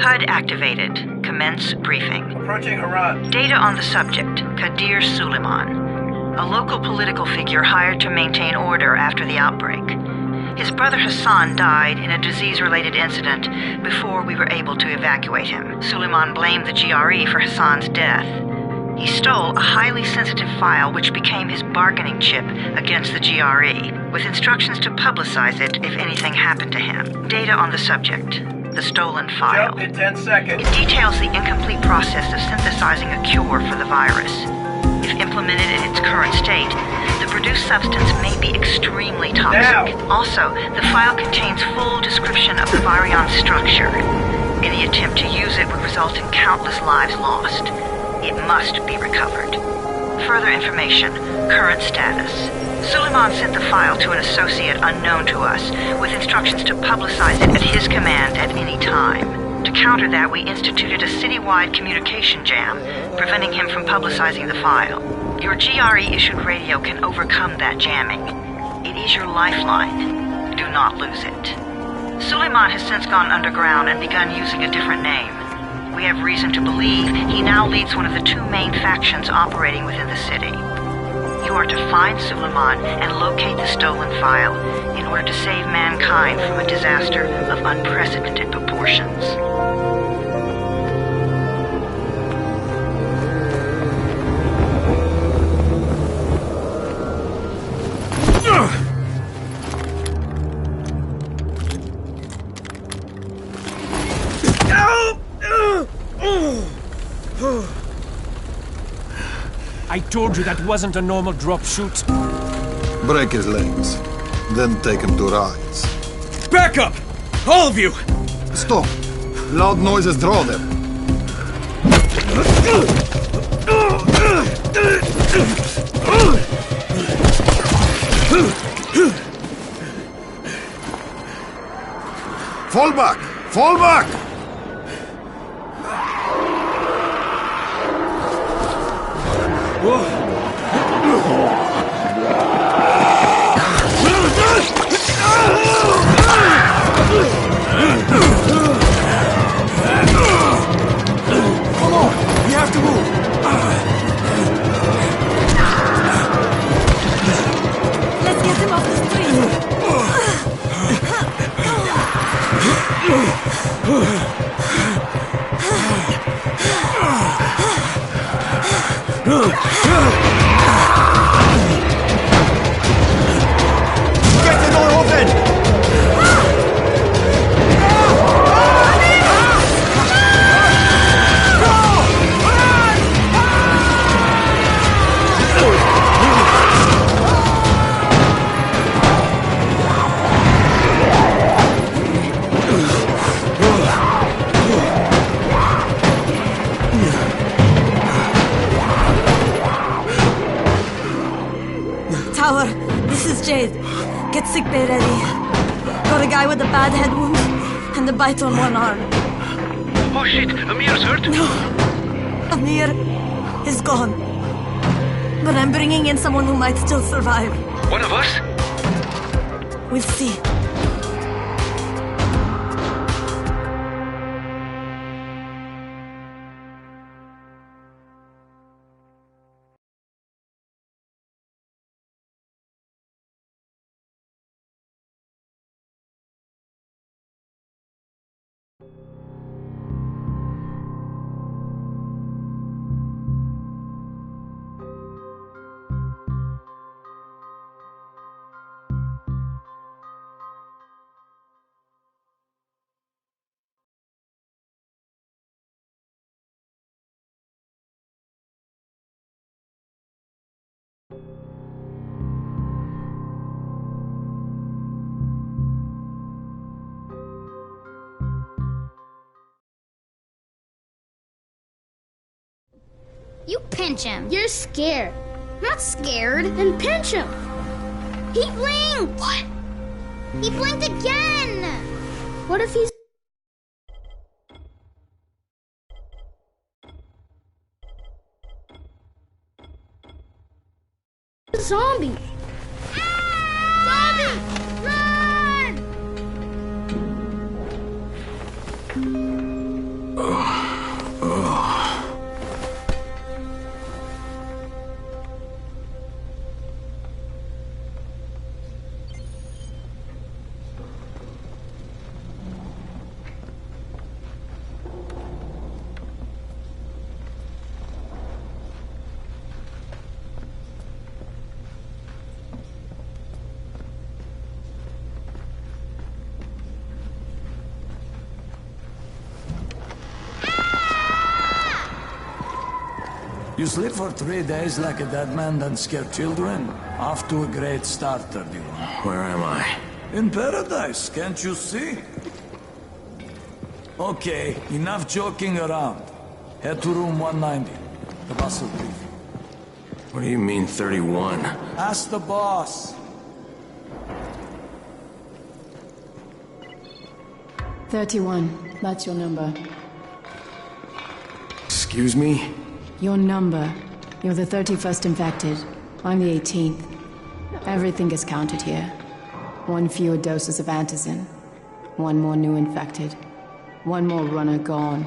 HUD activated. Commence briefing. Approaching Harran. Data on the subject, Kadir Suleiman. A local political figure hired to maintain order after the outbreak. His brother Hassan died in a disease-related incident before we were able to evacuate him. Suleiman blamed the GRE for Hassan's death. He stole a highly sensitive file which became his bargaining chip against the GRE, with instructions to publicize it if anything happened to him. Data on the subject, the stolen file. Jump in 10 seconds. It details the incomplete process of synthesizing a cure for the virus. If implemented in its current state, the produced substance may be extremely toxic. Now. Also, the file contains full description of the virion structure. Any attempt to use it would result in countless lives lost. It must be recovered. Further information, current status. Suleiman sent the file to an associate unknown to us, with instructions to publicize it at his command at any time. To counter that, we instituted a citywide communication jam, preventing him from publicizing the file. Your GRE-issued radio can overcome that jamming. It is your lifeline. Do not lose it. Suleiman has since gone underground and begun using a different name. We have reason to believe he now leads one of the two main factions operating within the city. You are to find Suleiman and locate the stolen file in order to save mankind from a disaster of unprecedented proportions. I told you that wasn't a normal drop shoot. Break his legs, then take him to rides. Back up! All of you! Stop! Loud noises draw them. Fall back! Fall back! Come on! We have to move! Let's get him off the street! Get the door open! Tower, this is Jade. Get sickbay ready. Got a guy with a bad head wound and a bite on one arm. Oh shit, Amir's hurt? No, Amir is gone. But I'm bringing in someone who might still survive. One of us? We'll see. You pinch him. You're scared. I'm not scared. Then pinch him. He blinked. What? He blinked again. What if he's... a zombie? Zombie! Run! You sleep for 3 days like a dead man, then scare children? Off to a great start, 31. Where am I? In paradise, can't you see? Okay, enough joking around. Head to room 190. The boss will brief you. What do you mean, 31? Ask the boss. 31. That's your number. Excuse me? Your number. You're the 31st infected. I'm the 18th. Everything is counted here. 1 fewer doses of antizin. 1 more new infected. 1 more runner gone.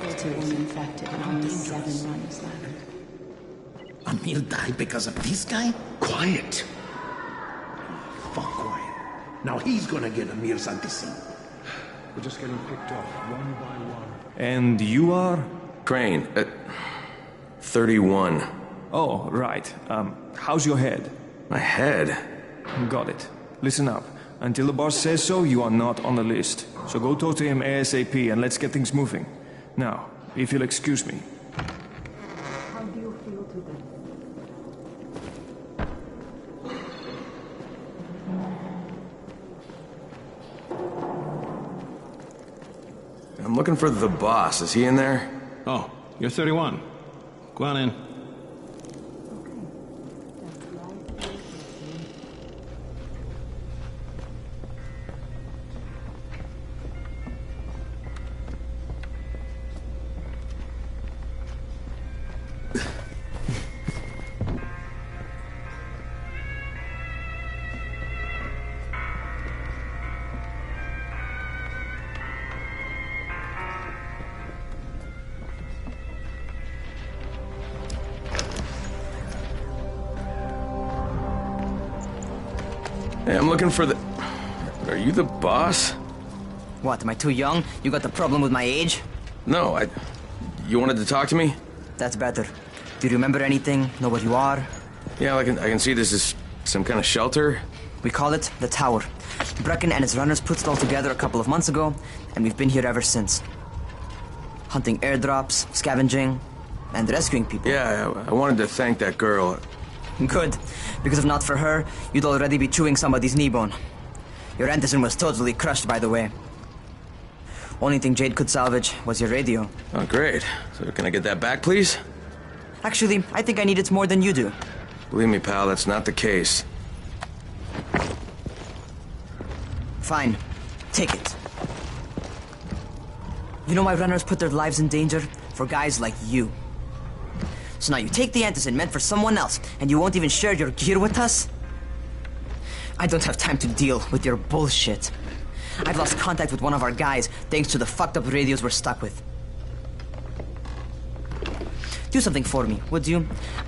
31 infected and only 7 runners left. Amir died because of this guy? Quiet. Fuck quiet. Now he's gonna get Amir's antizin. We're just getting picked up, one by one. And you are? Crane. 31. Oh, right. How's your head? My head? Got it. Listen up. Until the boss says so, you are not on the list. So go talk to him ASAP and let's get things moving. Now, if you'll excuse me. How do you feel today? I'm looking for the boss. Is he in there? Oh, you're 31. Go on in. Hey, I'm looking for the... Are you the boss? What, am I too young? You got the problem with my age? No, You wanted to talk to me? That's better. Do you remember anything? Know what you are? Yeah, I can see this is some kind of shelter. We call it the Tower. Brecken and his runners put it all together a couple of months ago, and we've been here ever since. Hunting airdrops, scavenging, and rescuing people. Yeah, I wanted to thank that girl. Good, because if not for her, you'd already be chewing somebody's knee bone. Your antizin was totally crushed, by the way. Only thing Jade could salvage was your radio. Oh, great. So can I get that back, please? Actually, I think I need it more than you do. Believe me, pal, that's not the case. Fine. Take it. You know why runners put their lives in danger? For guys like you. So now you take the antizin meant for someone else, and you won't even share your gear with us? I don't have time to deal with your bullshit. I've lost contact with one of our guys thanks to the fucked up radios we're stuck with. Do something for me, would you?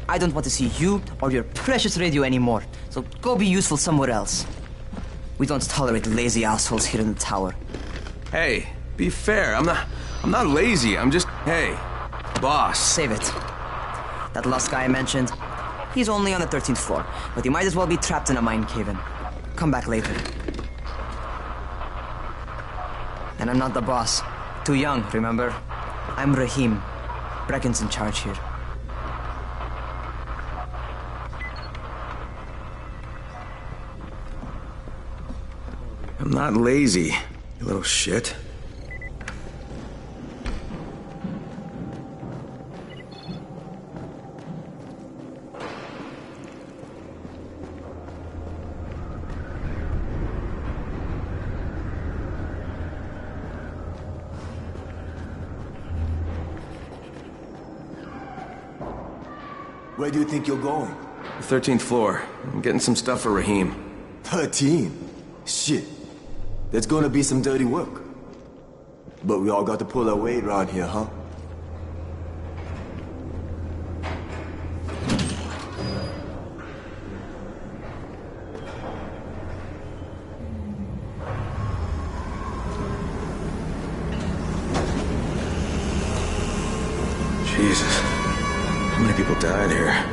I don't want to see you or your precious radio anymore, so go be useful somewhere else. We don't tolerate lazy assholes here in the tower. Hey, be fair. I'm not lazy. I'm just... Hey, boss. Save it. That last guy I mentioned, he's only on the 13th floor, but he might as well be trapped in a mine cave-in. Come back later. And I'm not the boss. Too young, remember? I'm Rahim. Brecken's in charge here. I'm not lazy, you little shit. Where do you think you're going? The 13th floor. I'm getting some stuff for Rahim. 13? Shit. There's gonna be some dirty work. But we all got to pull our weight around here, huh? Jesus. How many people died here?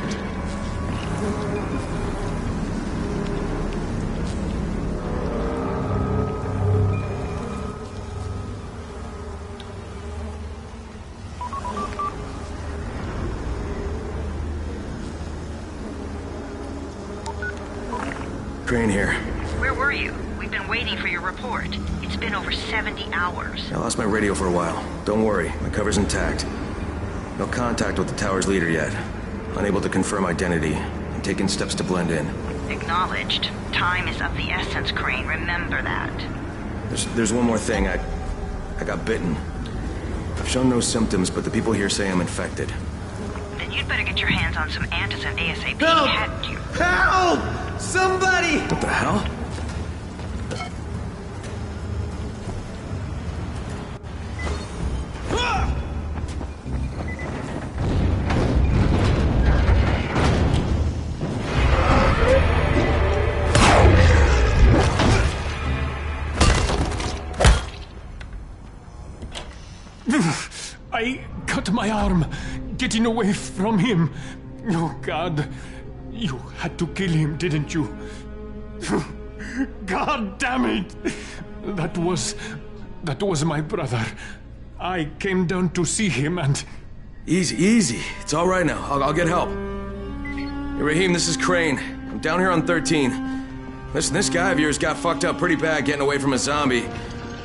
Crane here. Where were you? We've been waiting for your report. It's been over 70 hours. I lost my radio for a while. Don't worry, my cover's intact. No contact with the tower's leader yet. Unable to confirm identity. I'm taking steps to blend in. Acknowledged. Time is of the essence, Crane. Remember that. There's one more thing. I got bitten. I've shown no symptoms, but the people here say I'm infected. Then you'd better get your hands on some antizin ASAP, Help! hadn't you? Help! Somebody! What the hell? I cut my arm, getting away from him. Oh, God. You had to kill him, didn't you? God damn it! That was my brother. I came down to see him and... Easy. It's all right now. I'll get help. Hey, Rahim, this is Crane. I'm down here on 13. Listen, this guy of yours got fucked up pretty bad getting away from a zombie.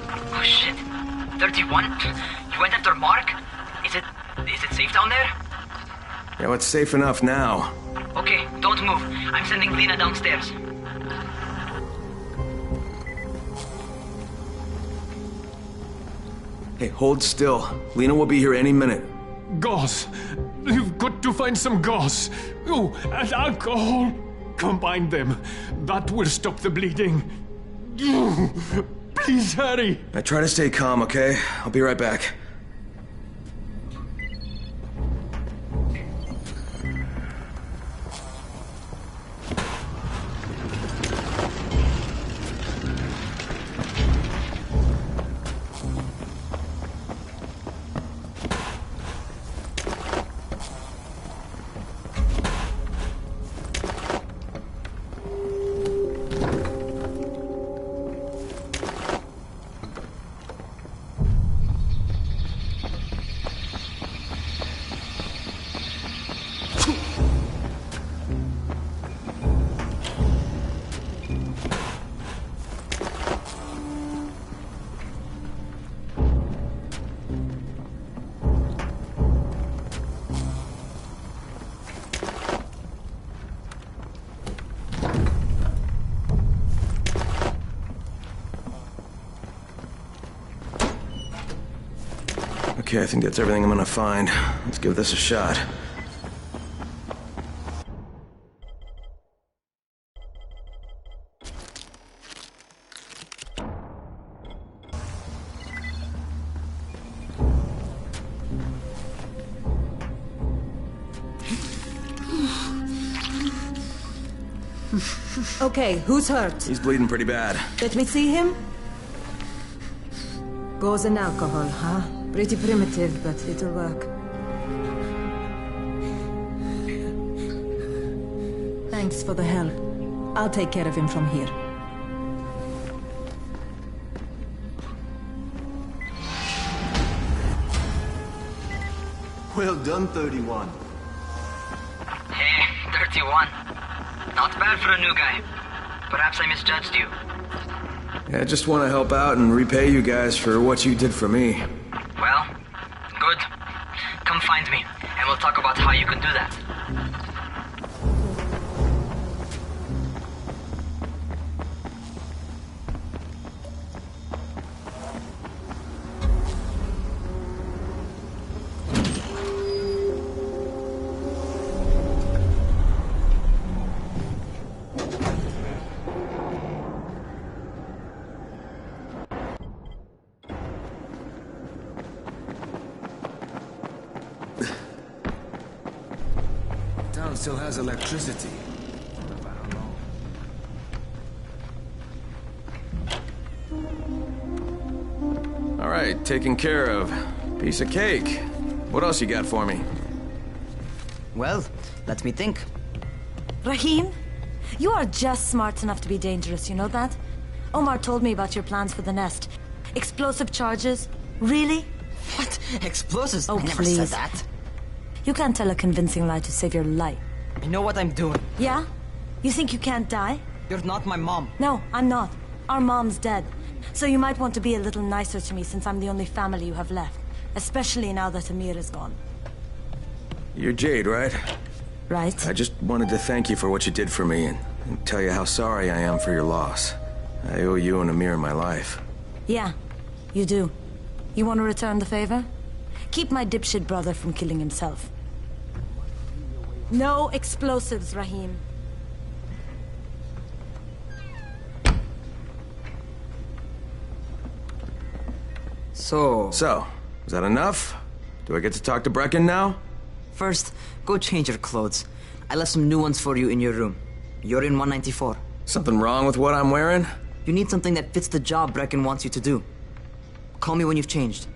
Oh, shit. 31? You went after Mark? Is it safe down there? Yeah, well, it's safe enough now. Okay, don't move. I'm sending Lena downstairs. Hey, hold still. Lena will be here any minute. Gauze. You've got to find some gauze. Oh, and alcohol. Combine them. That will stop the bleeding. Please hurry. I try to stay calm, okay? I'll be right back. Okay, I think that's everything I'm gonna find. Let's give this a shot. Okay, who's hurt? He's bleeding pretty bad. Let me see him. Gauze and alcohol, huh? Pretty primitive, but it'll work. Thanks for the help. I'll take care of him from here. Well done, 31. Hey, 31. Not bad for a new guy. Perhaps I misjudged you. Yeah, I just want to help out and repay you guys for what you did for me. Well, good. Come find me, and we'll talk about how you can do that. Still has electricity. All right, taken care of. Piece of cake. What else you got for me? Well, let me think. Rahim, you are just smart enough to be dangerous, you know that? Omar told me about your plans for the nest. Explosive charges? Really? What? Explosives? Oh, I never please. said that. You can't tell a convincing lie to save your life. I know what I'm doing. Yeah? You think you can't die? You're not my mom. No, I'm not. Our mom's dead. So you might want to be a little nicer to me since I'm the only family you have left. Especially now that Amir is gone. You're Jade, right? Right. I just wanted to thank you for what you did for me and tell you how sorry I am for your loss. I owe you and Amir my life. Yeah, you do. You want to return the favor? Keep my dipshit brother from killing himself. No explosives, Rahim. So, is that enough? Do I get to talk to Brecken now? First, go change your clothes. I left some new ones for you in your room. You're in 194. Something wrong with what I'm wearing? You need something that fits the job Brecken wants you to do. Call me when you've changed.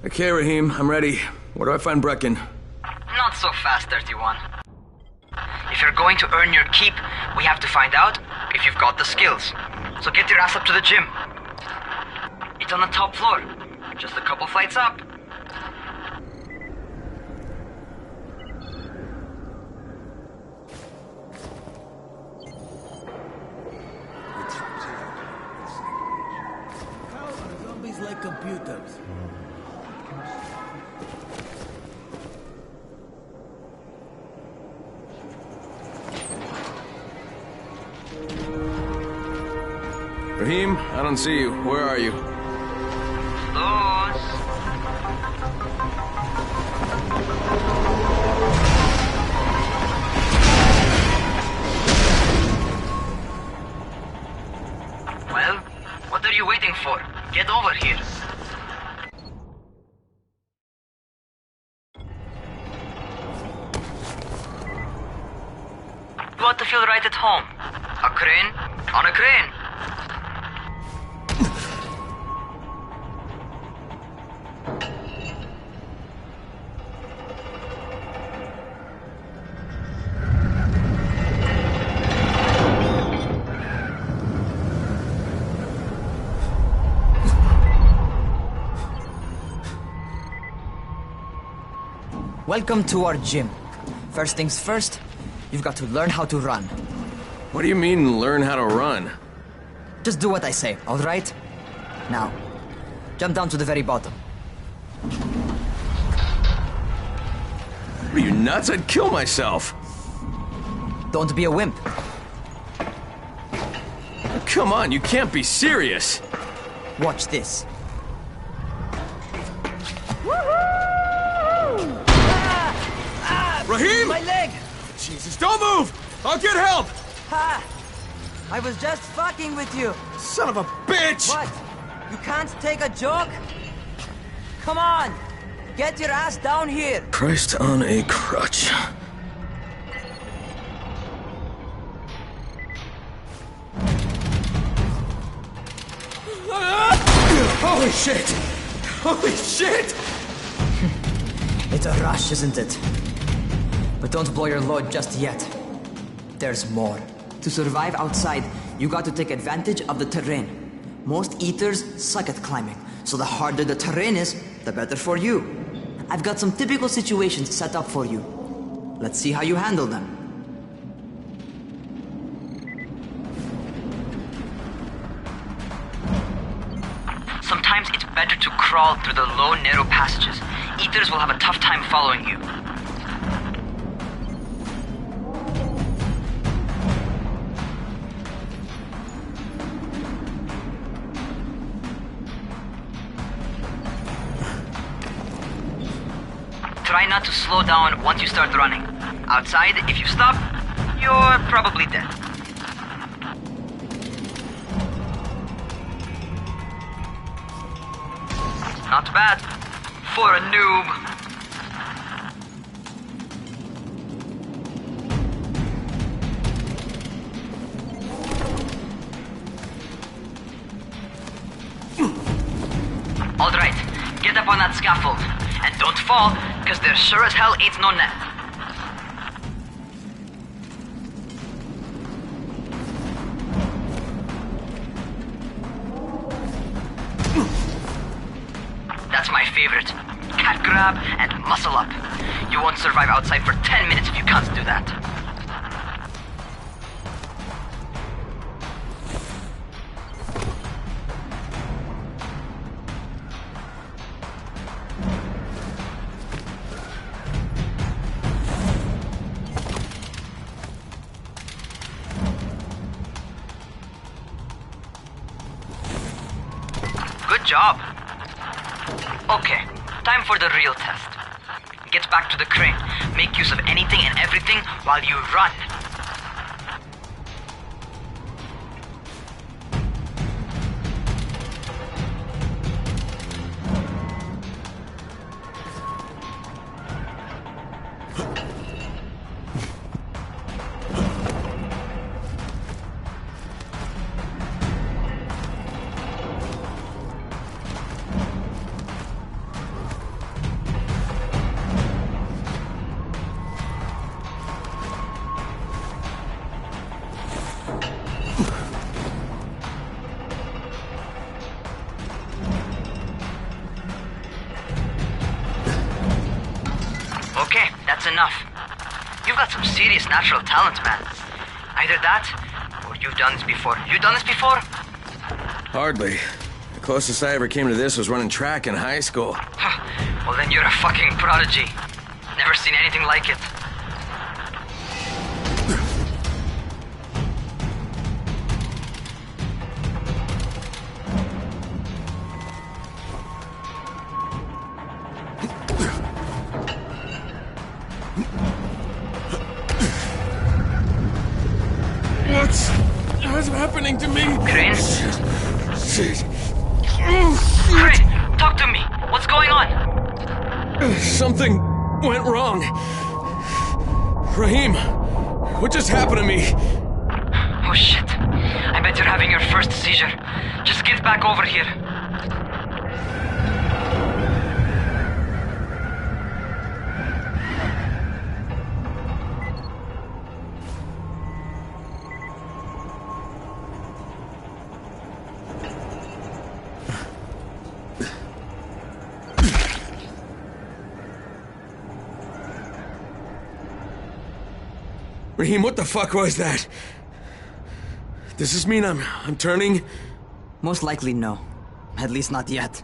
Okay, Rahim, I'm ready. Where do I find Brecken? Not so fast, 31. If you're going to earn your keep, we have to find out if you've got the skills. So get your ass up to the gym. It's on the top floor. Just a couple flights up. How are zombies like computers? Rahim, I don't see you. Where are you? Those. Well, what are you waiting for? Get over here. You ought to feel right at home. A crane on a crane. Welcome to our gym. First things first, you've got to learn how to run. What do you mean, learn how to run? Just do what I say, all right? Now, jump down to the very bottom. Are you nuts? I'd kill myself. Don't be a wimp. Come on, you can't be serious. Watch this. Rahim! My leg! Jesus, don't move! I'll get help! Ha! I was just fucking with you. Son of a bitch! What? You can't take a joke? Come on! Get your ass down here! Christ on a crutch. Holy shit! Holy shit! It's a rush, isn't it? But don't blow your load just yet. There's more. To survive outside, you got to take advantage of the terrain. Most eaters suck at climbing, so the harder the terrain is, the better for you. I've got some typical situations set up for you. Let's see how you handle them. Sometimes it's better to crawl through the low, narrow passages. Eaters will have a tough time following you. Try not to slow down once you start running. Outside, if you stop, you're probably dead. Not bad for a noob. Alright, get up on that scaffold. And don't fall, because there sure as hell ain't no net. That's my favorite. Cat grab and muscle up. You won't survive outside for 10 minutes if you can't do that. Good job. Okay, time for the real test. Get back to the crane. Make use of anything and everything while you run. Okay, that's enough. You've got some serious natural talent, man. Either that, or you've done this before. You done this before? Hardly. The closest I ever came to this was running track in high school. Well, then you're a fucking prodigy. Never seen anything like it. What's happening to me? Crane? Shit. Crane, talk to me. What's going on? Something went wrong. Rahim, what just happened to me? Oh shit. I bet you're having your first seizure. Just get back over here. Rahim, what the fuck was that? Does this mean I'm turning? Most likely no. At least not yet.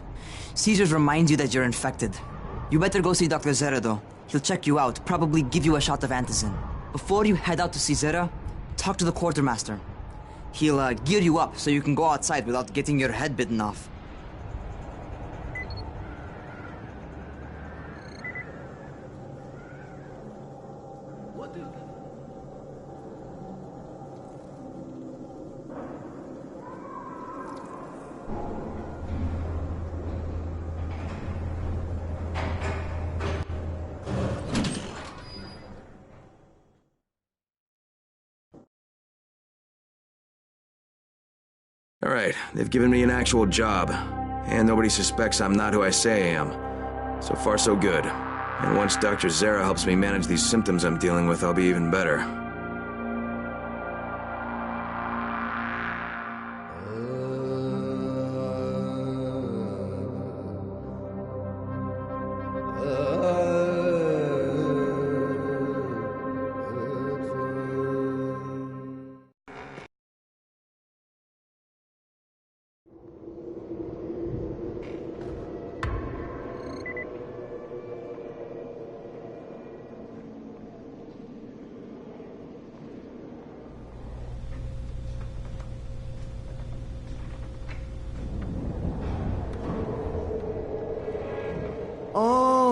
Seizures remind you that you're infected. You better go see Dr. Zere though. He'll check you out, probably give you a shot of antizin. Before you head out to see Zere, talk to the quartermaster. He'll gear you up so you can go outside without getting your head bitten off. All right, they've given me an actual job, and nobody suspects I'm not who I say I am. So far, so good. And once Dr. Zere helps me manage these symptoms I'm dealing with, I'll be even better.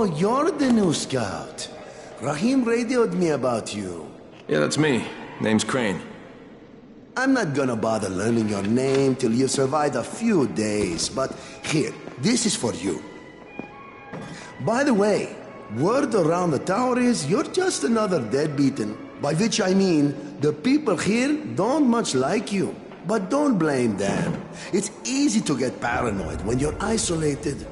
you're the new scout. Rahim radioed me about you. Yeah, that's me. Name's Crane. I'm not gonna bother learning your name till you've survived a few days, but here, this is for you. By the way, word around the tower is you're just another deadbeaten, by which I mean the people here don't much like you. But don't blame them. It's easy to get paranoid when you're isolated.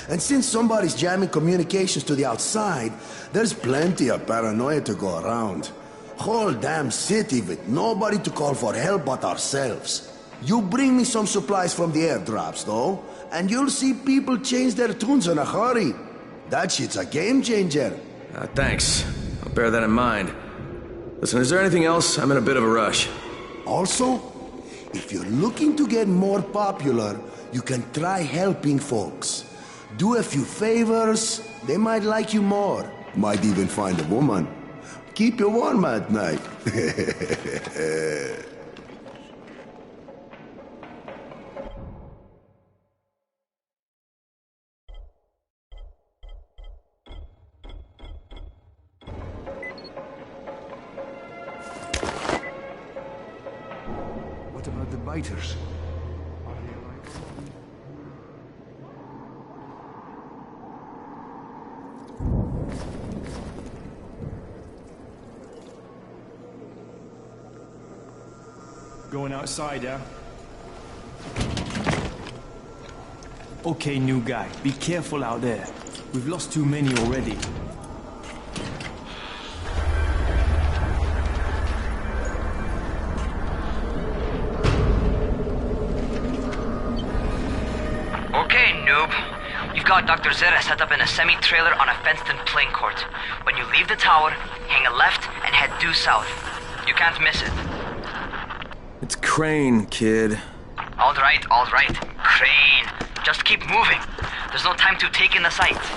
And since somebody's jamming communications to the outside, there's plenty of paranoia to go around. Whole damn city with nobody to call for help but ourselves. You bring me some supplies from the airdrops, though, and you'll see people change their tunes in a hurry. That shit's a game changer. Thanks. I'll bear that in mind. Listen, is there anything else? I'm in a bit of a rush. Also, if you're looking to get more popular, you can try helping folks. Do a few favors, they might like you more. Might even find a woman. Keep you warm at night. What about the biters? Going outside, yeah? Okay, new guy. Be careful out there. We've lost too many already. Okay, noob. You've got Dr. Zera set up in a semi-trailer on a fenced-in playing court. When you leave the tower, hang a left and head due south. You can't miss it. It's Crane, kid. All right, Crane. Just keep moving. There's no time to take in the sights.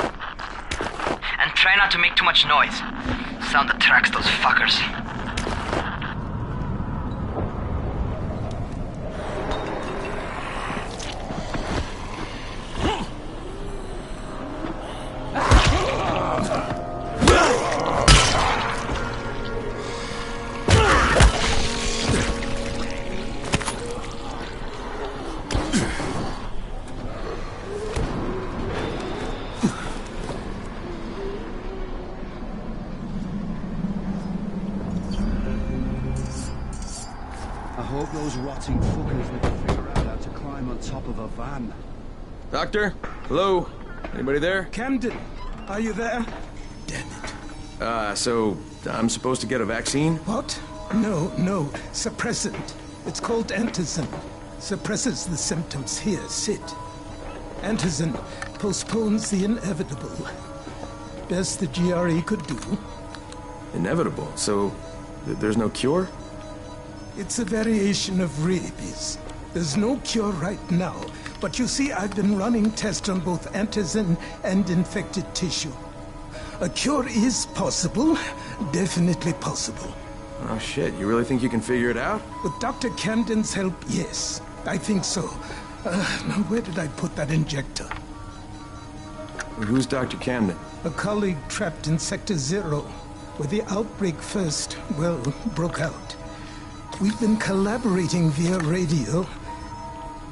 And try not to make too much noise. Sound attracts those fuckers. I hope those rotting fuckers never figure out how to climb on top of a van. Doctor? Hello? Anybody there? Camden, are you there? So I'm supposed to get a vaccine? What? No. Suppressant. It's called Antizin. Suppresses the symptoms. Here, sit. Antizin postpones the inevitable. Best the GRE could do. Inevitable? So there's no cure? It's a variation of rabies. There's no cure right now, but you see, I've been running tests on both Antizin and infected tissue. A cure is possible, definitely possible. Oh shit, you really think you can figure it out? With Dr. Camden's help, yes. I think so. Now where did I put that injector? Who's Dr. Camden? A colleague trapped in Sector 0, where the outbreak first, broke out. We've been collaborating via radio,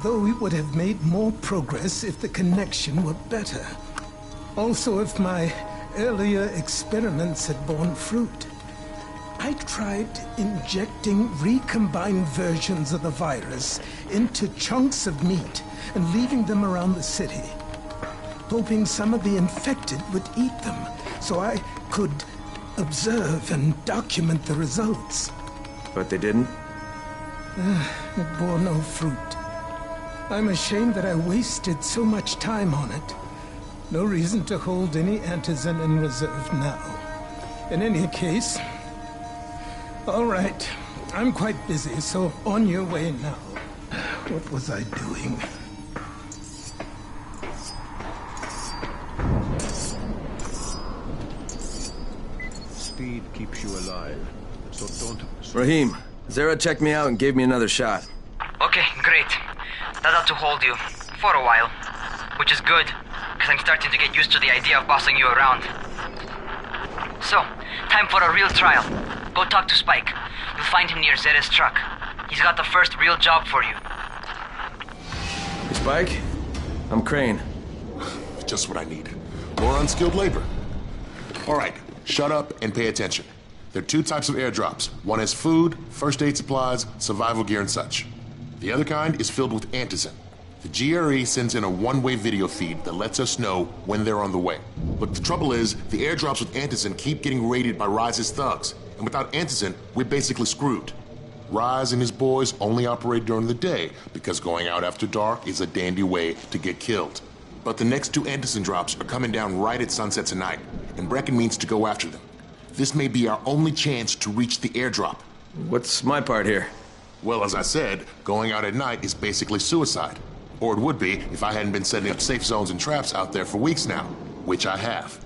though we would have made more progress if the connection were better. Also, if my earlier experiments had borne fruit. I tried injecting recombined versions of the virus into chunks of meat and leaving them around the city, hoping some of the infected would eat them so I could observe and document the results. But they didn't? It bore no fruit. I'm ashamed that I wasted so much time on it. No reason to hold any Antizin in reserve now. In any case, all right. I'm quite busy, so on your way now. What was I doing? Speed keeps you alive, so don't... Rahim, Zera checked me out and gave me another shot. Okay, great. That ought to hold you. For a while. Which is good, because I'm starting to get used to the idea of bossing you around. So, time for a real trial. Go talk to Spike. You'll find him near Zed's truck. He's got the first real job for you. Hey, Spike? I'm Crane. Just what I need. More unskilled labor. All right, shut up and pay attention. There are two types of airdrops. One is food, first aid supplies, survival gear, and such. The other kind is filled with antizin. The GRE sends in a one-way video feed that lets us know when they're on the way. But the trouble is, the airdrops with antizin keep getting raided by Rise's thugs. And without antizin, we're basically screwed. Rise and his boys only operate during the day because going out after dark is a dandy way to get killed. But the next two antizin drops are coming down right at sunset tonight, and Brecken means to go after them. This may be our only chance to reach the airdrop. What's my part here? Well, as I said, going out at night is basically suicide. Or it would be if I hadn't been setting up safe zones and traps out there for weeks now, which I have.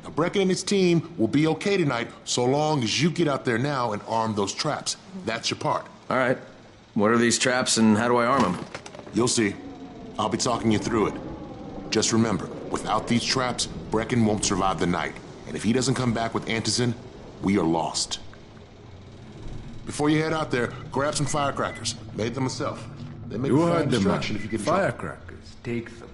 Now, Brecken and his team will be okay tonight so long as you get out there now and arm those traps. That's your part. All right. What are these traps and how do I arm them? You'll see. I'll be talking you through it. Just remember, without these traps, Brecken won't survive the night. And if he doesn't come back with antizin, we are lost. Before you head out there, grab some firecrackers. Made them myself. They make You a fine heard the man. distraction if you get in trouble. Firecrackers. Take them.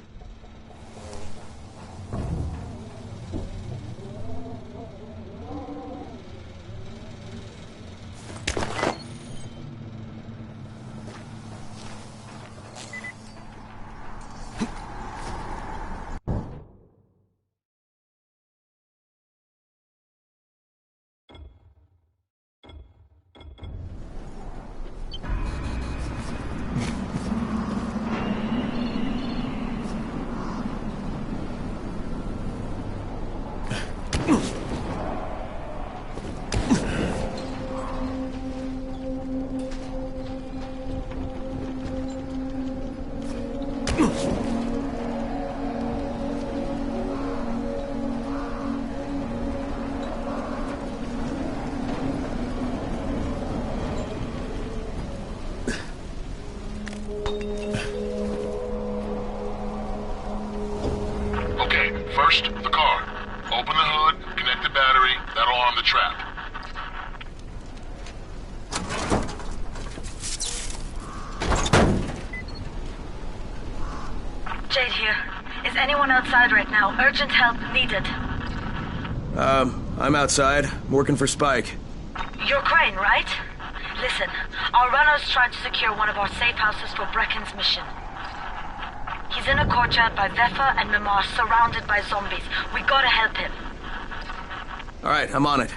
Okay, first, the car. Open the hood, connect the battery, that'll arm the trap. Jade here. Is anyone outside right now? Urgent help needed. I'm outside, working for Spike. You're Crane, right? Listen, our runner's trying to secure one of our safe houses for Brecken's mission. He's in a courtyard by Vefa and Mimar, surrounded by zombies. We gotta help him. All right, I'm on it.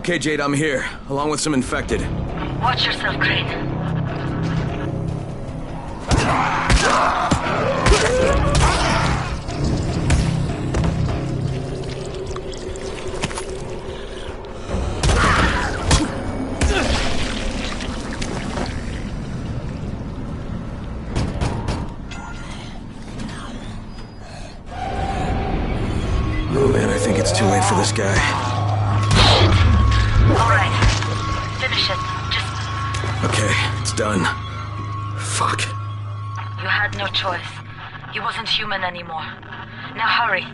Okay, Jade, I'm here, along with some infected. Watch yourself, Crane. Oh man, I think it's too late for this guy. All right. Finish it. Just... Okay, it's done. Fuck. You had no choice. He wasn't human anymore. Now hurry.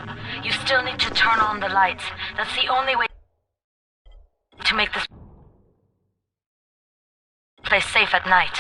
You still need to turn on the lights. That's the only way to make this place safe at night.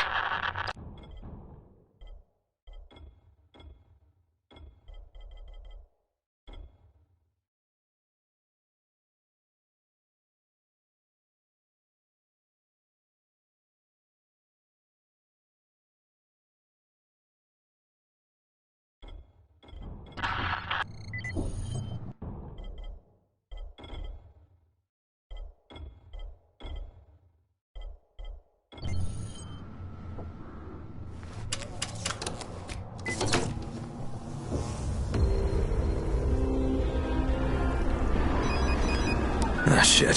Shit.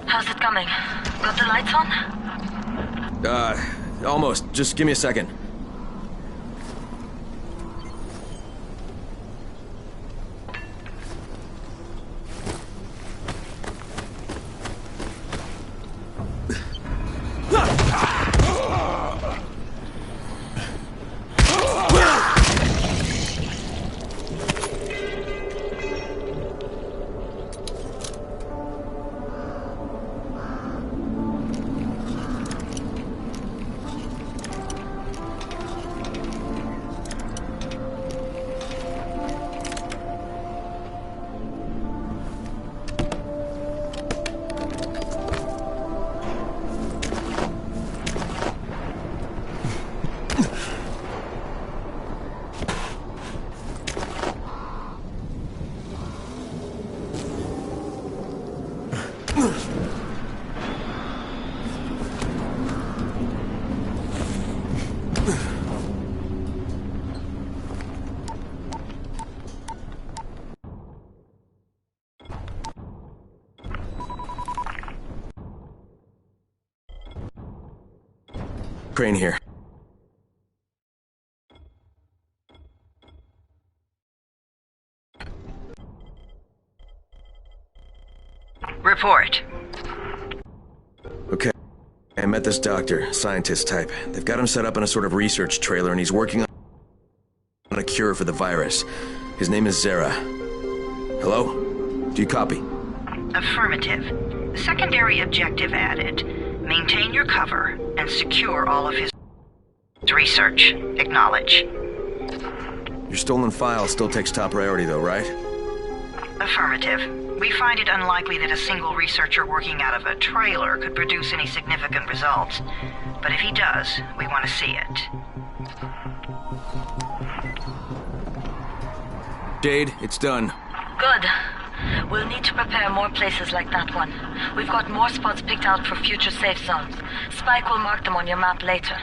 How's it coming? Got the lights on? Almost. Just give me a second. Crane here. Report. Okay. I met this doctor, scientist type. They've got him set up in a sort of research trailer, and he's working on a cure for the virus. His name is Zere. Hello? Do you copy? Affirmative. Secondary objective added. Maintain your cover and secure all of his research. Acknowledge. Your stolen file still takes top priority though, right? Affirmative. We find it unlikely that a single researcher working out of a trailer could produce any significant results. But if he does, we want to see it. Jade, it's done. Good. We'll need to prepare more places like that one. We've got more spots picked out for future safe zones. Spike will mark them on your map later.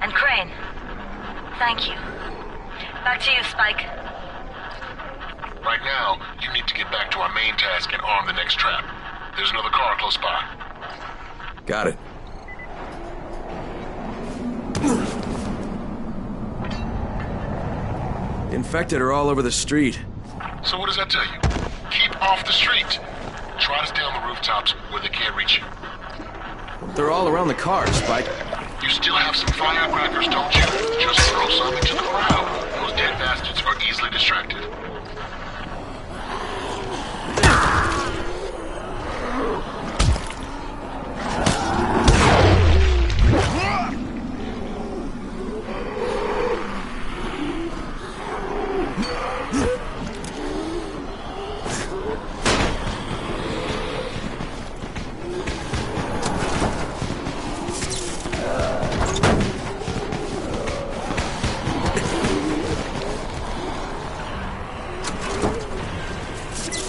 And Crane, thank you. Back to you, Spike. Right now, you need to get back to our main task and arm the next trap. There's another car close by. Got it. The infected are all over the street. So what does that tell you? Keep off the street. Try to stay on the rooftops where they can't reach you. They're all around the car, Spike. You still have some firecrackers, don't you? Just throw some into the crowd. Those dead bastards are easily distracted.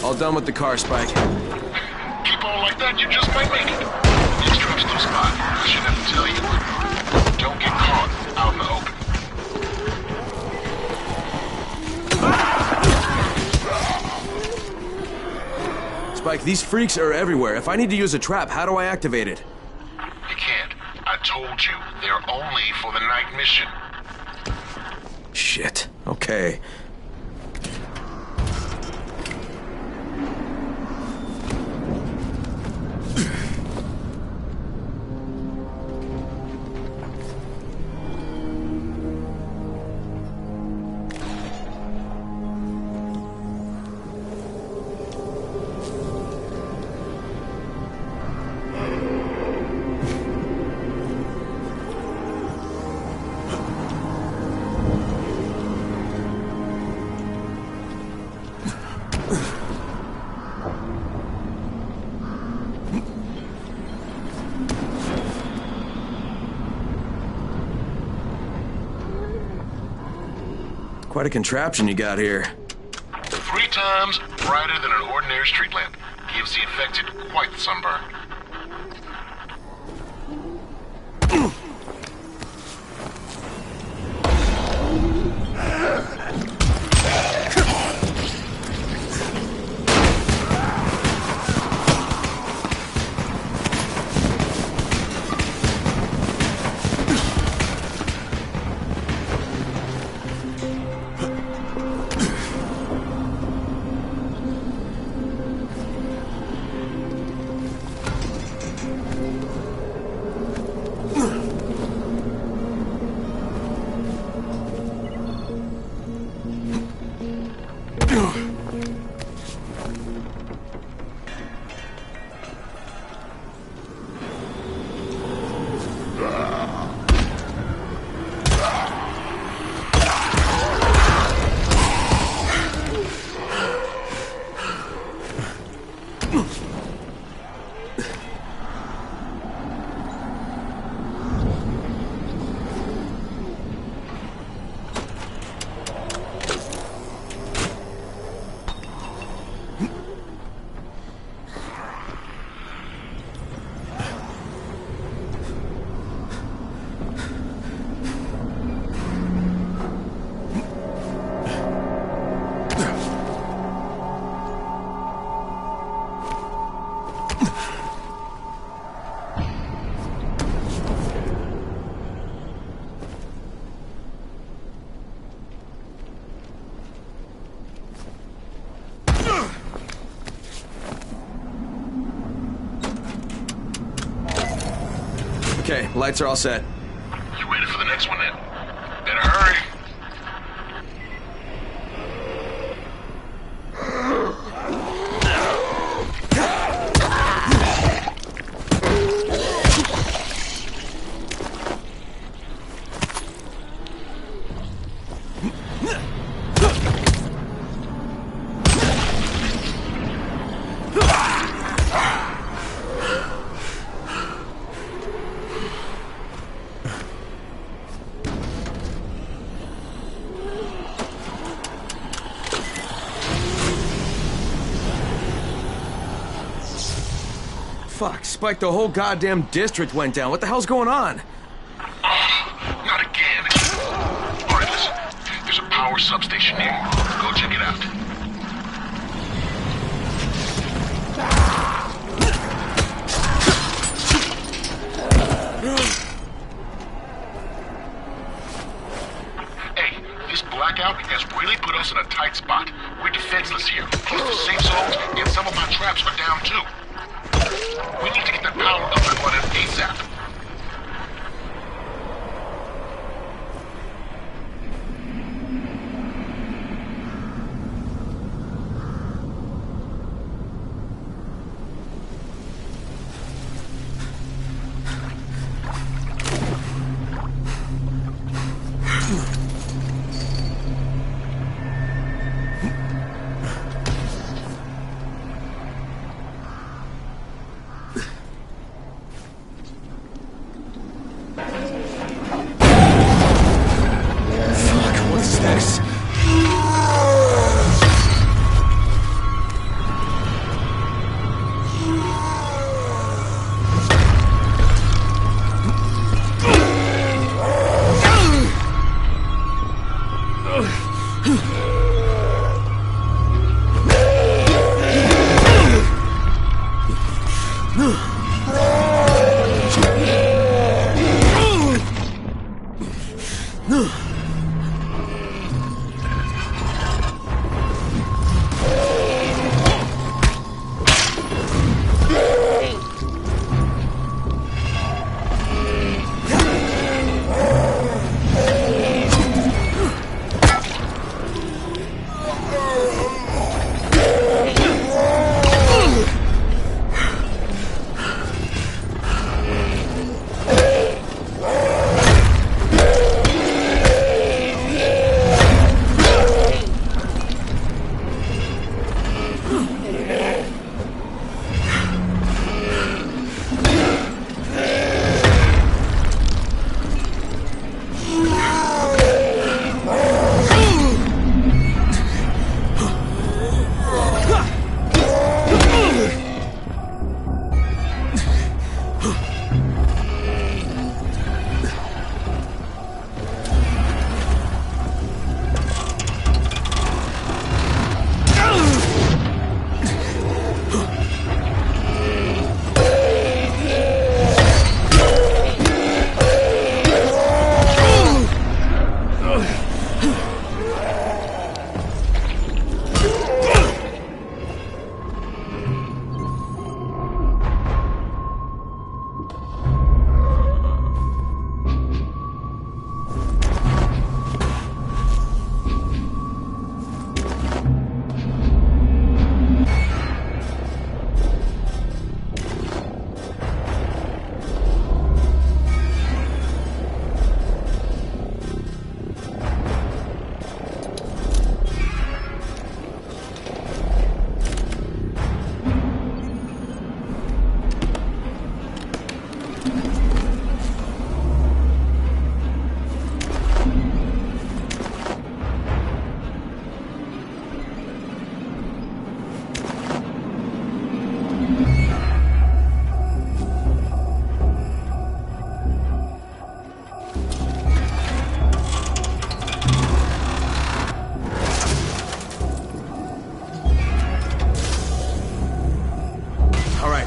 All done with the car, Spike. Keep on like that, you just might make it. These traps do spot. I shouldn't have to tell you. Don't get caught out in the open. Spike, these freaks are everywhere. If I need to use a trap, how do I activate it? You can't. I told you, they're only for the night mission. Shit. Okay. Quite a contraption you got here. 3 times brighter than an ordinary street lamp. Gives the infected quite the sunburn. Lights are all set. You ready for the next one then? Better hurry. Fuck, Spike, the whole goddamn district went down. What the hell's going on? Not again. All right, listen. There's a power substation near you. Go check it out. Hey, this blackout has really put us in a tight spot. We're defenseless here. Plus the safe zones and some of my traps are down too. We need to get that power up and running ASAP.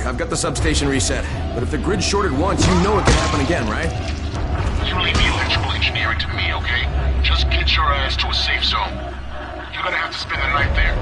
I've got the substation reset. But if the grid shorted once, you know it can happen again, right? You leave the electrical engineering to me, okay? Just get your ass to a safe zone. You're gonna have to spend the night there.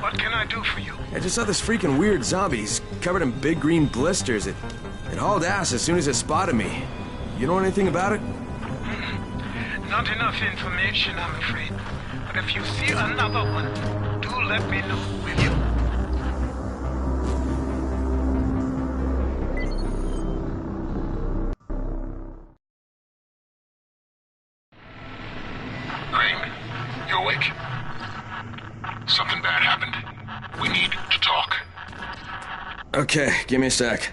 What can I do for you? I just saw this freaking weird zombie. He's covered in big green blisters. It hauled ass as soon as it spotted me. You know anything about it? Not enough information, I'm afraid. But if you see another one, do let me know, will you? Crane, you awake? Something bad happened. We need to talk. Okay, give me a sec.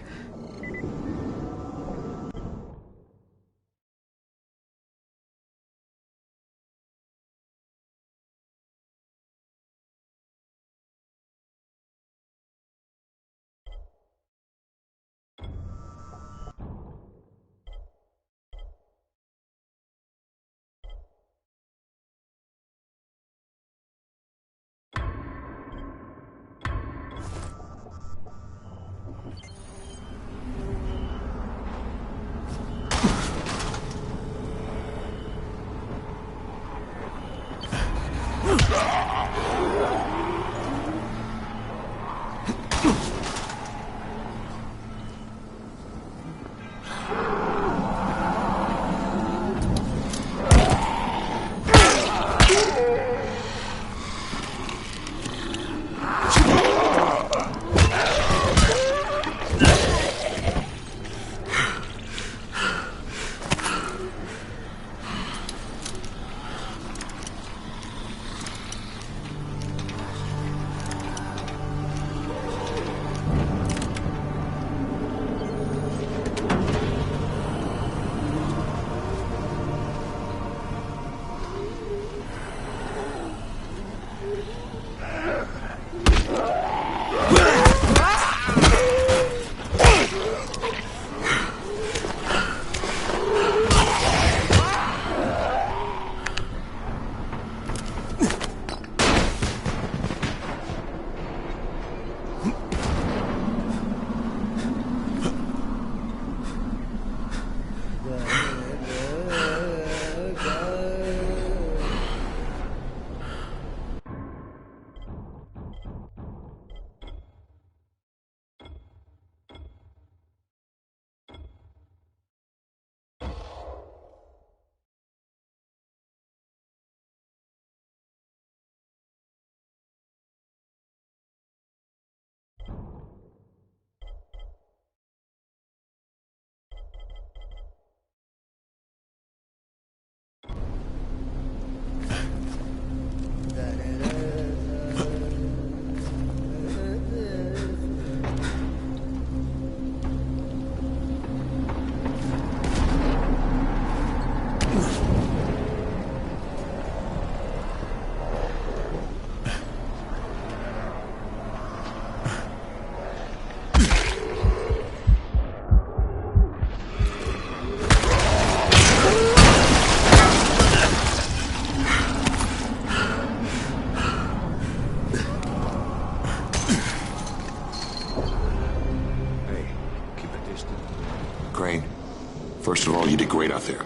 First of all, you did great out there.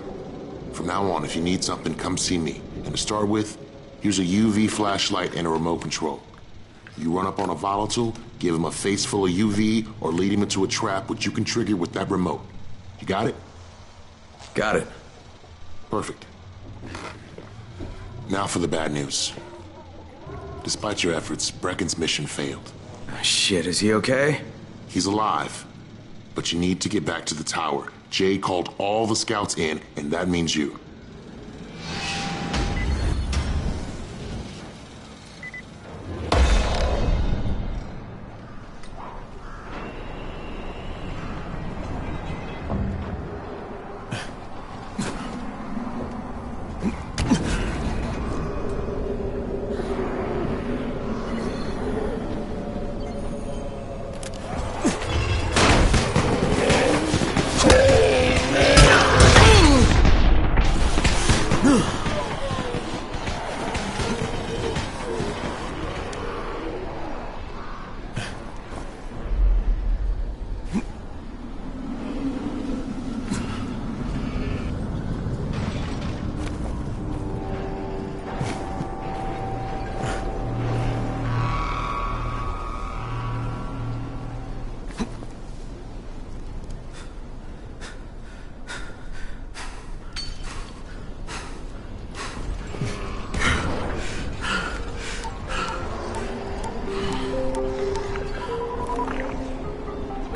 From now on, if you need something, come see me. And to start with, use a UV flashlight and a remote control. You run up on a volatile, give him a face full of UV, or lead him into a trap which you can trigger with that remote. You got it? Got it. Perfect. Now for the bad news. Despite your efforts, Brecken's mission failed. Shit, is he okay? He's alive. But you need to get back to the tower. Jay called all the scouts in, and that means you.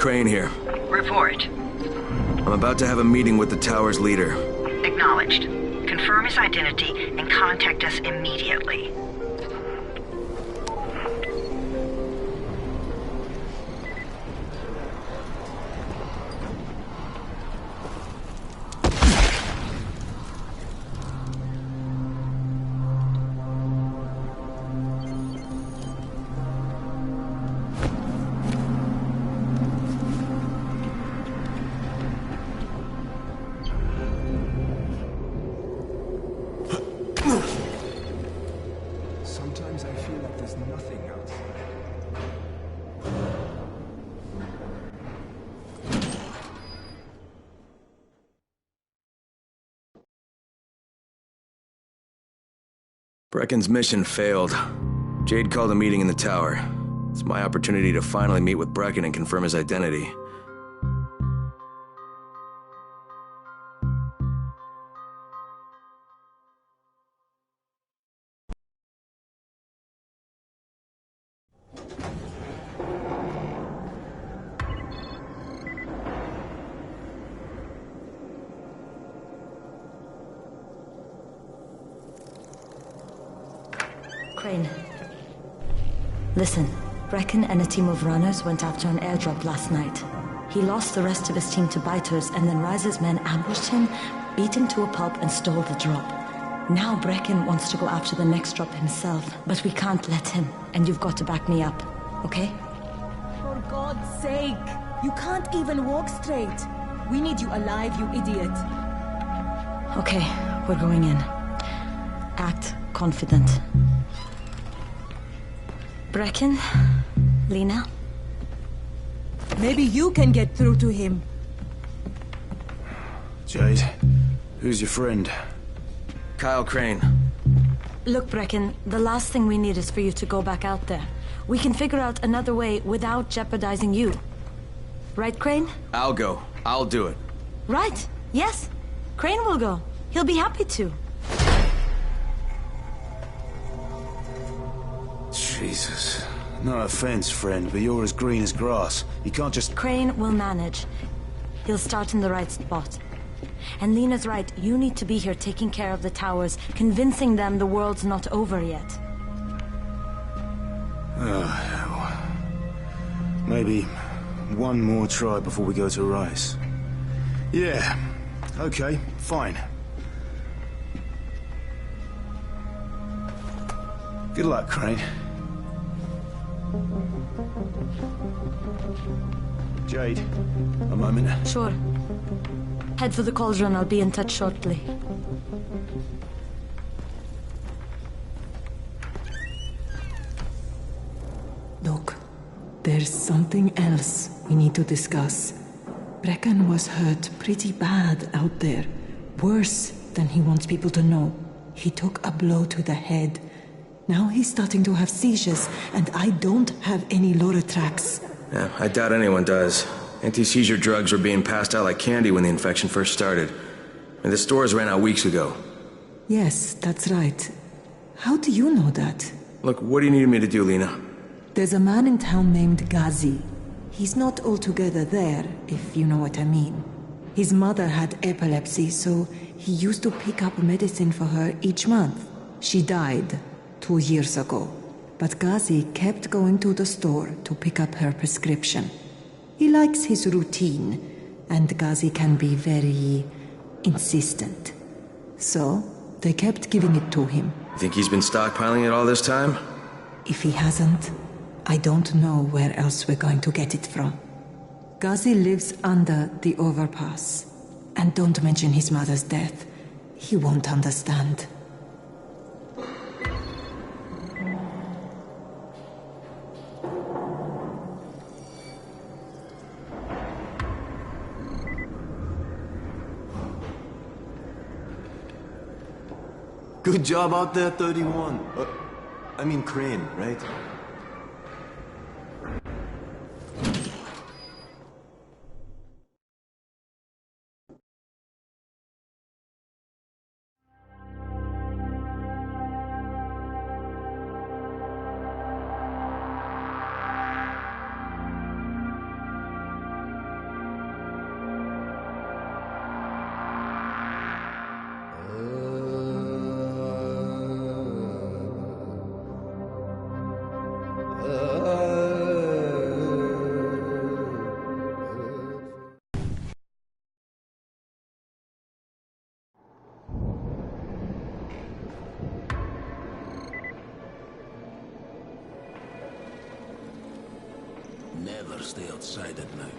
Crane here. Report. I'm about to have a meeting with the tower's leader. Acknowledged. Confirm his identity and contact us immediately. Sometimes I feel like there's nothing outside. Brecken's mission failed. Jade called a meeting in the tower. It's my opportunity to finally meet with Brecken and confirm his identity. Crane. Listen, Brecken and a team of runners went after an airdrop last night. He lost the rest of his team to biters, and then Rise's men ambushed him, beat him to a pulp, and stole the drop. Now Brecken wants to go after the next drop himself, but we can't let him, and you've got to back me up, okay? For God's sake! You can't even walk straight. We need you alive, you idiot. Okay, we're going in. Act confident. Brecken? Lena? Maybe you can get through to him. Jade, who's your friend? Kyle Crane. Look, Brecken, the last thing we need is for you to go back out there. We can figure out another way without jeopardizing you. Right, Crane? I'll go. I'll do it. Right. Yes. Crane will go. He'll be happy to. Jesus. No offense, friend, but you're as green as grass. You can't just... Crane will manage. He'll start in the right spot. And Lena's right, you need to be here taking care of the towers, convincing them the world's not over yet. Oh, hell. Maybe one more try before we go to Rice. Yeah, okay, fine. Good luck, Crane. Jade, a moment. Sure. Head for the cauldron. I'll be in touch shortly. Look, there's something else we need to discuss. Brecken was hurt pretty bad out there. Worse than he wants people to know. He took a blow to the head. Now he's starting to have seizures, and I don't have any Loratrax. Yeah, I doubt anyone does. Anti-seizure drugs were being passed out like candy when the infection first started. And the stores ran out weeks ago. Yes, that's right. How do you know that? Look, what do you need me to do, Lena? There's a man in town named Ghazi. He's not altogether there, if you know what I mean. His mother had epilepsy, so he used to pick up medicine for her each month. She died 2 years ago, but Ghazi kept going to the store to pick up her prescription. He likes his routine, and Ghazi can be very insistent. So, they kept giving it to him. Think he's been stockpiling it all this time? If he hasn't, I don't know where else we're going to get it from. Ghazi lives under the overpass. And don't mention his mother's death. He won't understand. Good job out there, 31. I mean Crane, right? Never stay outside at night.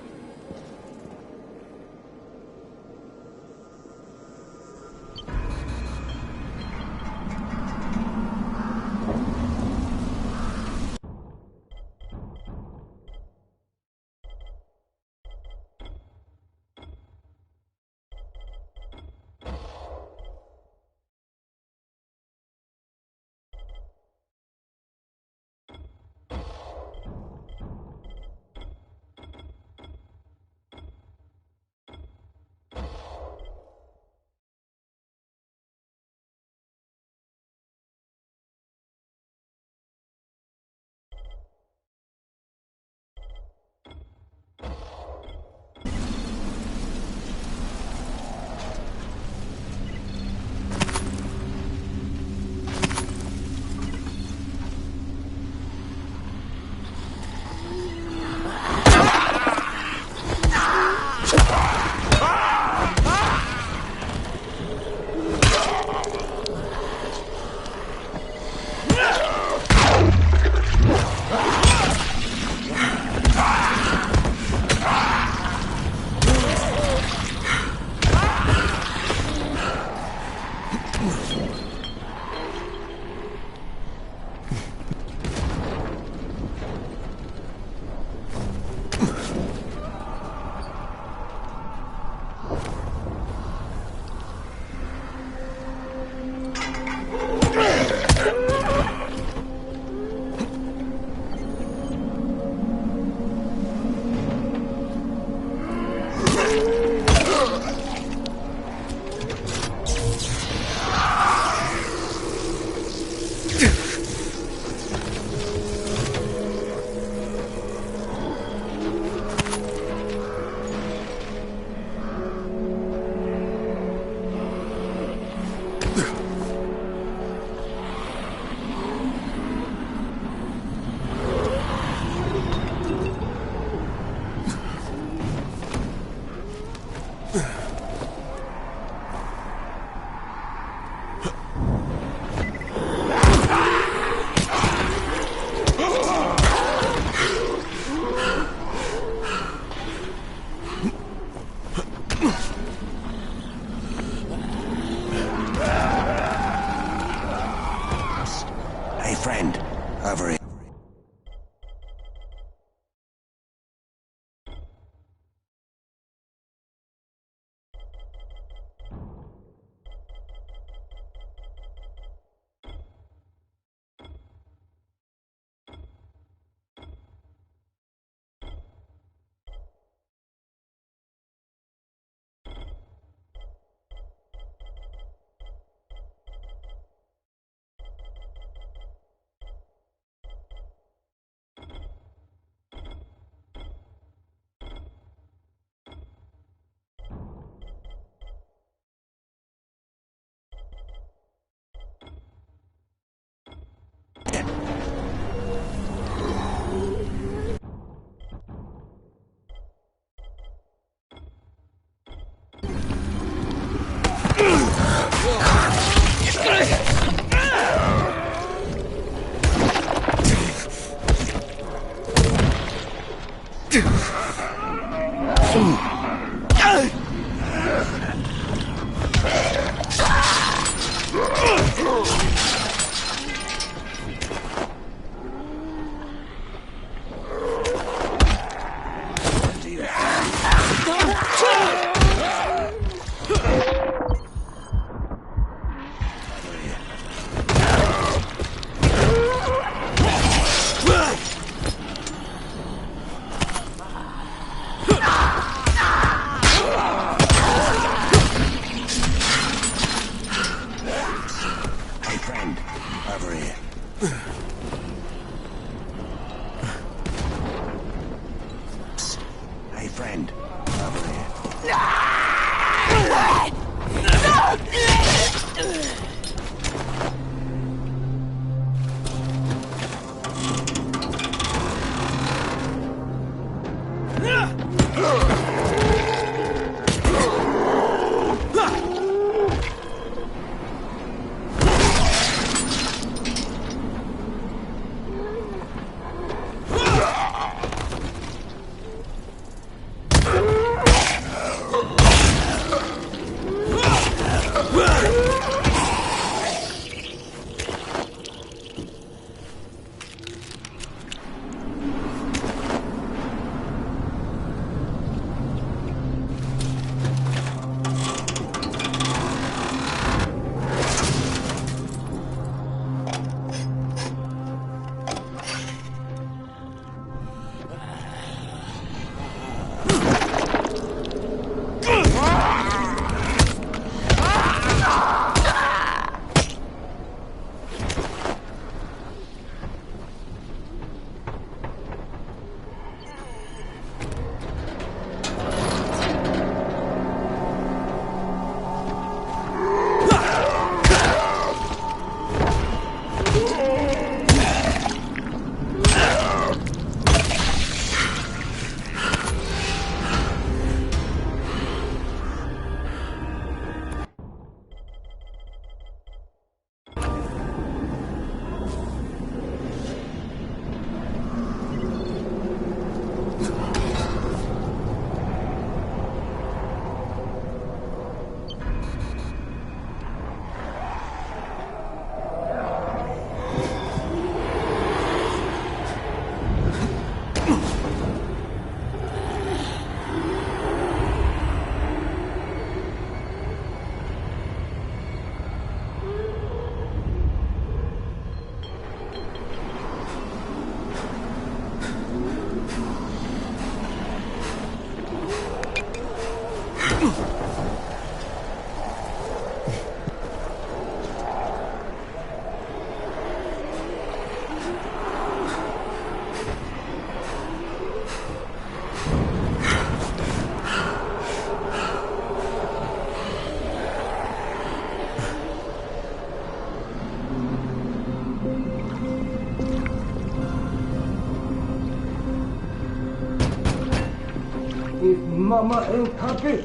If Mama ain't happy,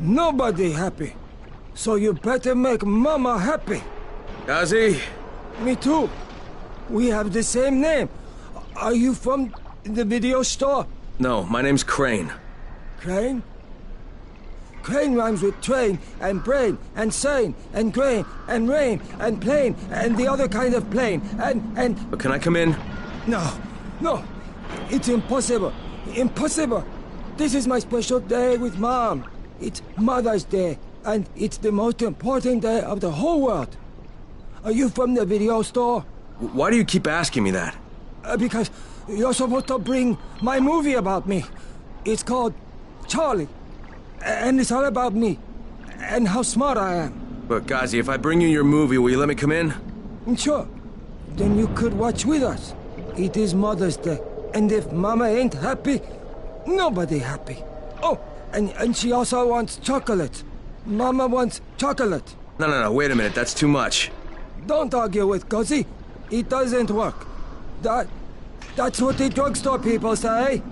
nobody happy. So you better make Mama happy. Ghazi? Me too. We have the same name. Are you from the video store? No, my name's Crane. Crane? Crane rhymes with train, and brain, and sane, and grain, and rain, and plane, and the other kind of plane, and... But can I come in? No. It's impossible. Impossible. This is my special day with Mom. It's Mother's Day, and it's the most important day of the whole world. Are you from the video store? Why do you keep asking me that? Because you're supposed to bring my movie about me. It's called Charlie. And it's all about me. And how smart I am. But Ghazi, if I bring you your movie, will you let me come in? Sure. Then you could watch with us. It is Mother's Day. And if Mama ain't happy, nobody happy. Oh, and she also wants chocolate. Mama wants chocolate. No, wait a minute, that's too much. Don't argue with Ghazi. It doesn't work. That's what the drugstore people say.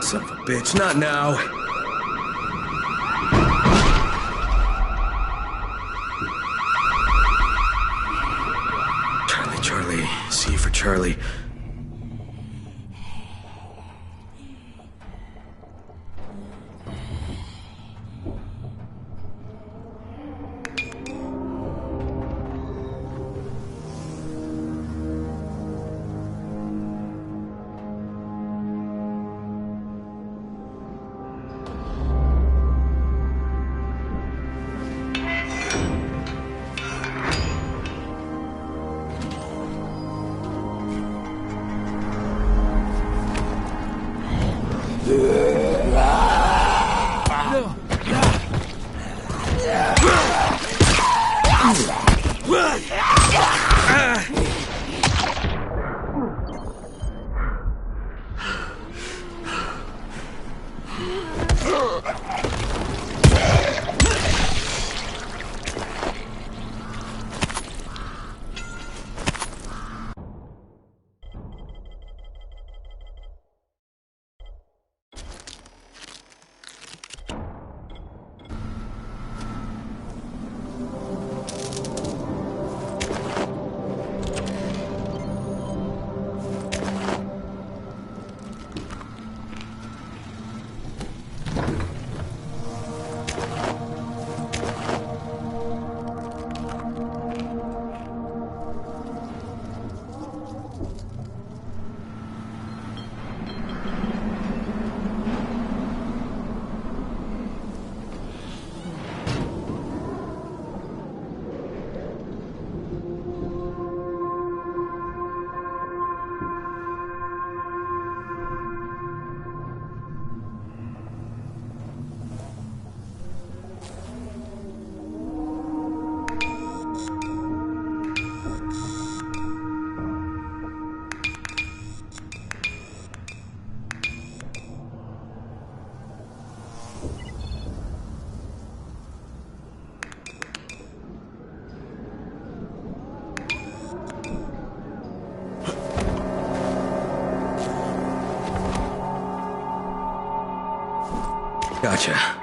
Son of a bitch, not now. Charlie, C for Charlie. Gotcha.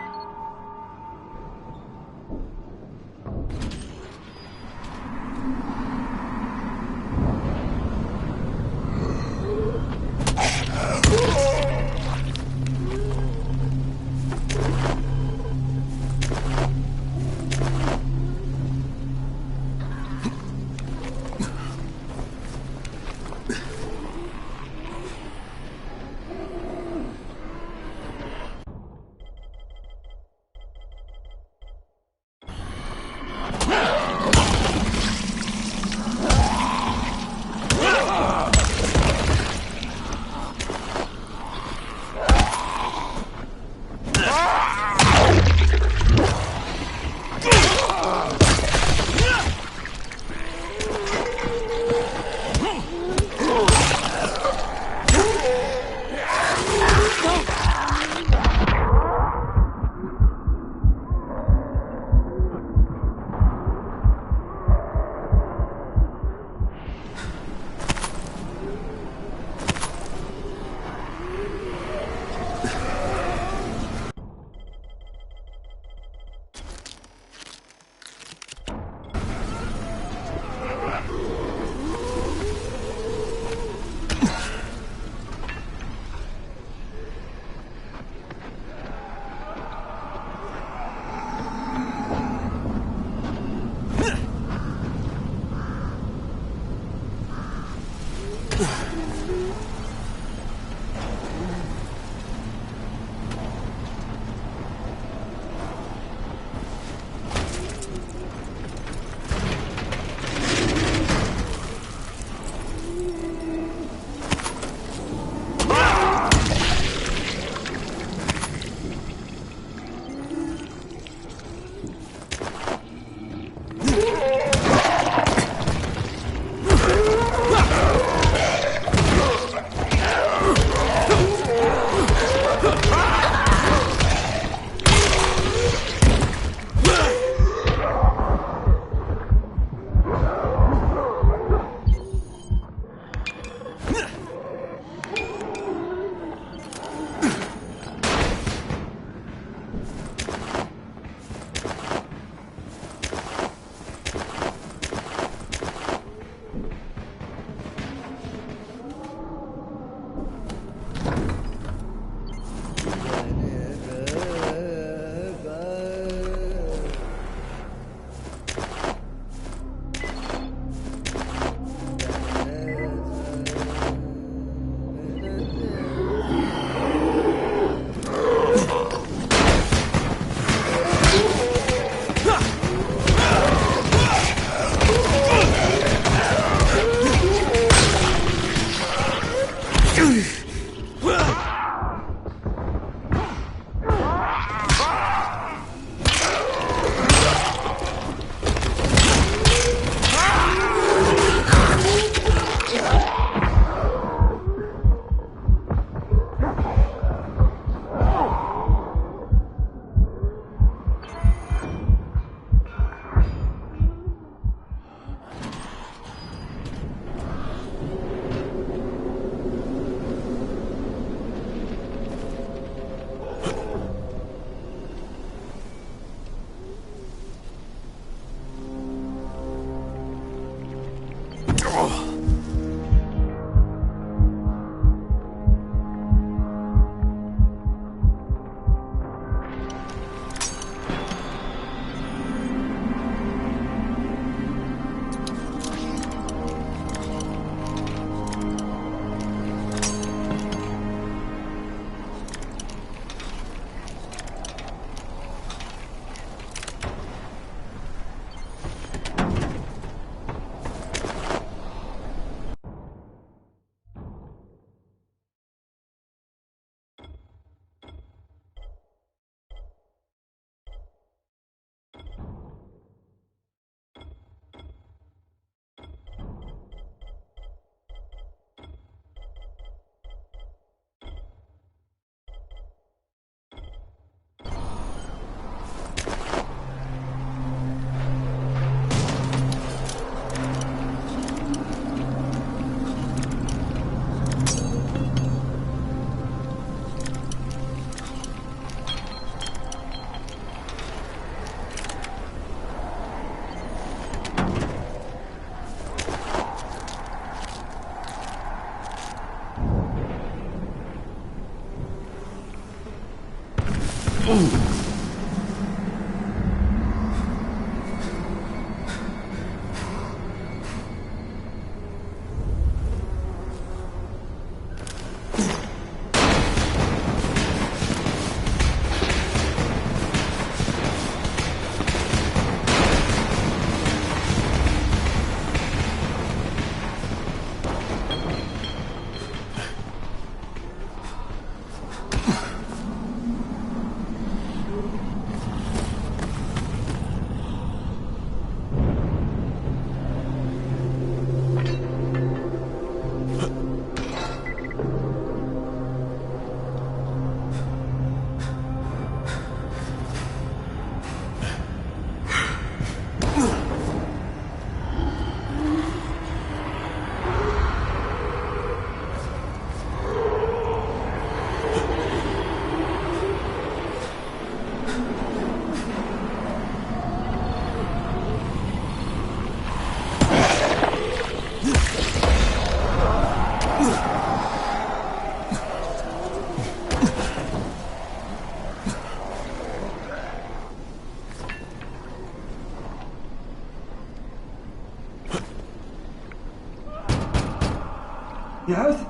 Yes?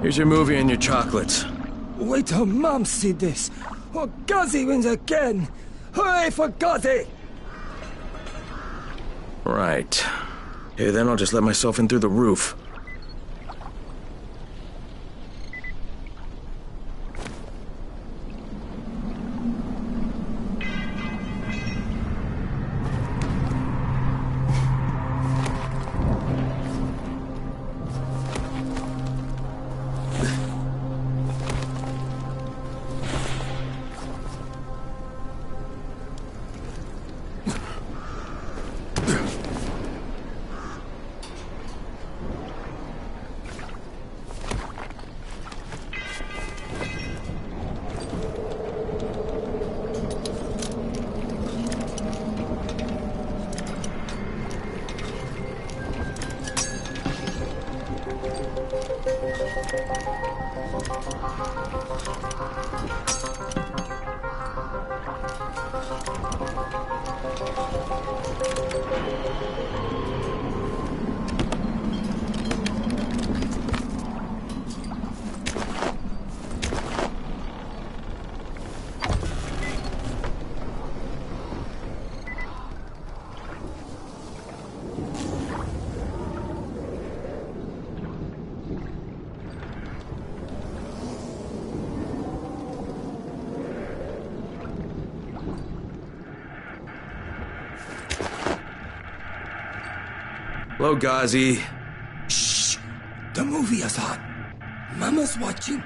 Here's your movie and your chocolates. Wait till Mom see this. Oh, Ghazi wins again. Hooray for Ghazi! Right. Okay, then I'll just let myself in through the roof. Hello, Ghazi. Shh! The movie is on. Mama's watching.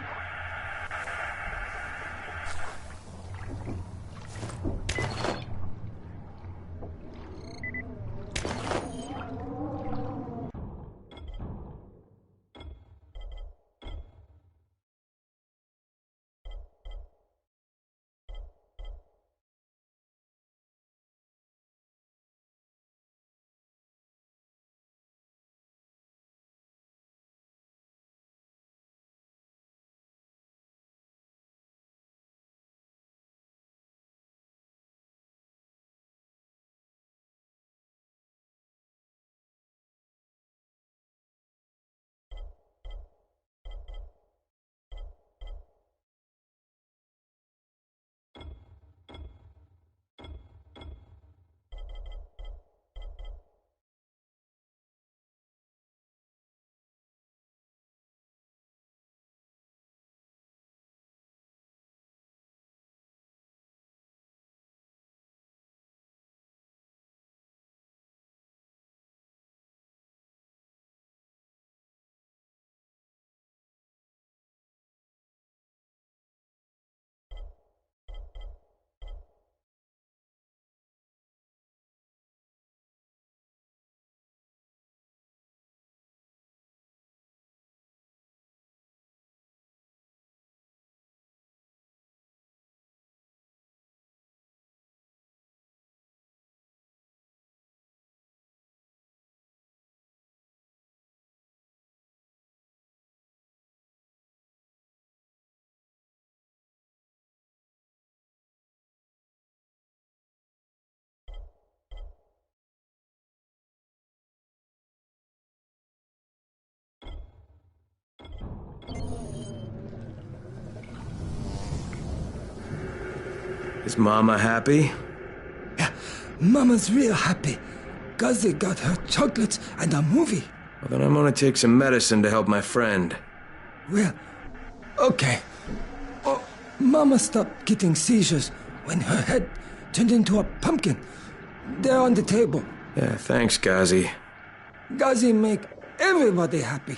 Is Mama happy? Yeah, Mama's real happy. Ghazi got her chocolates and a movie. Well, then I'm gonna take some medicine to help my friend. Well, okay. Oh, Mama stopped getting seizures when her head turned into a pumpkin. They're on the table. Yeah, thanks, Ghazi. Ghazi make everybody happy.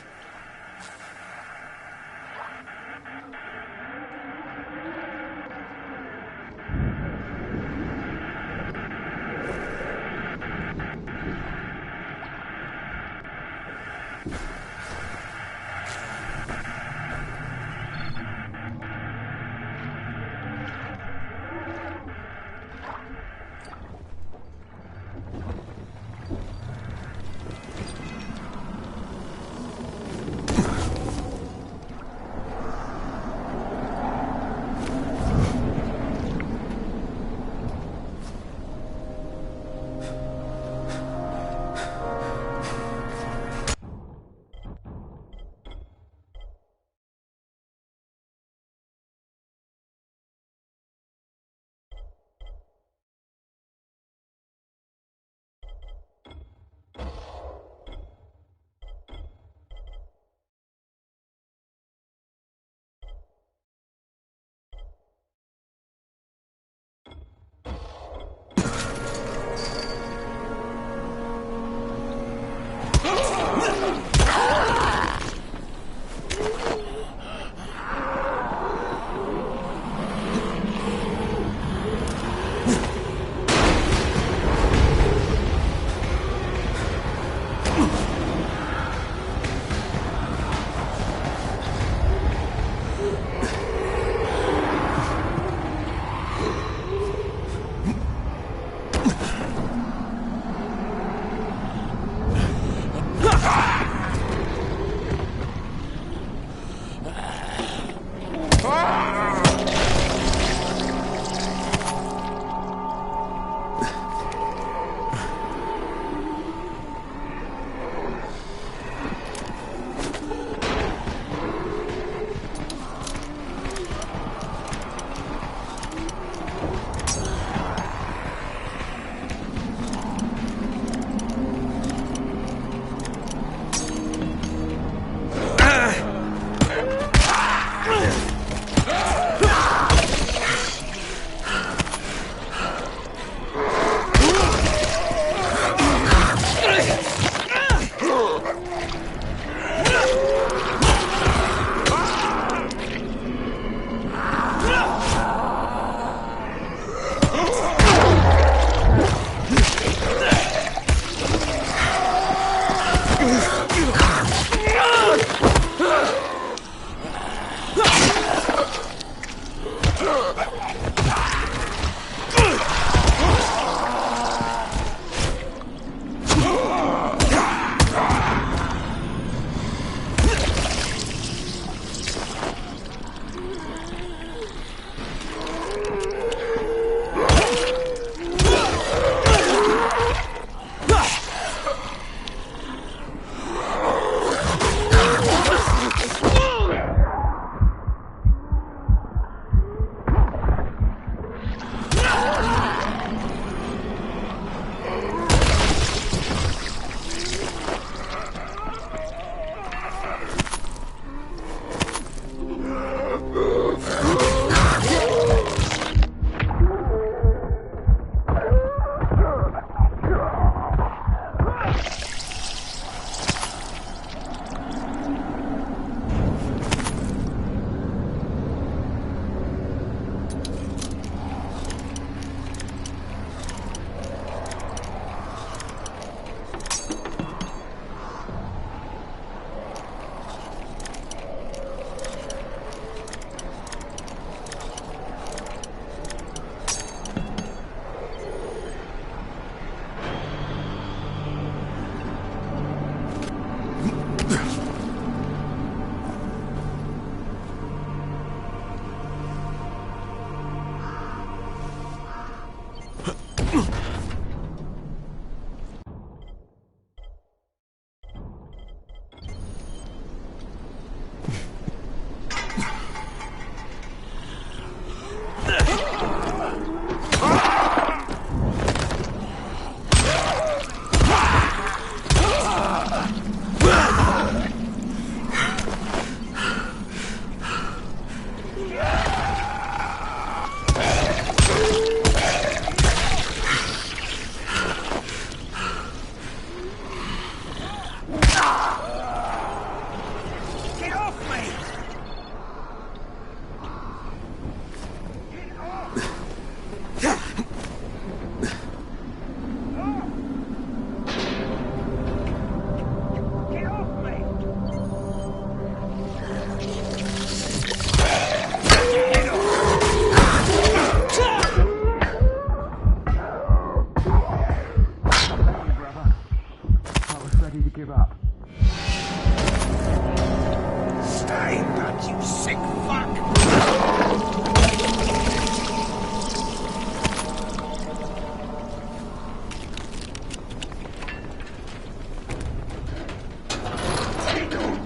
sick fuck!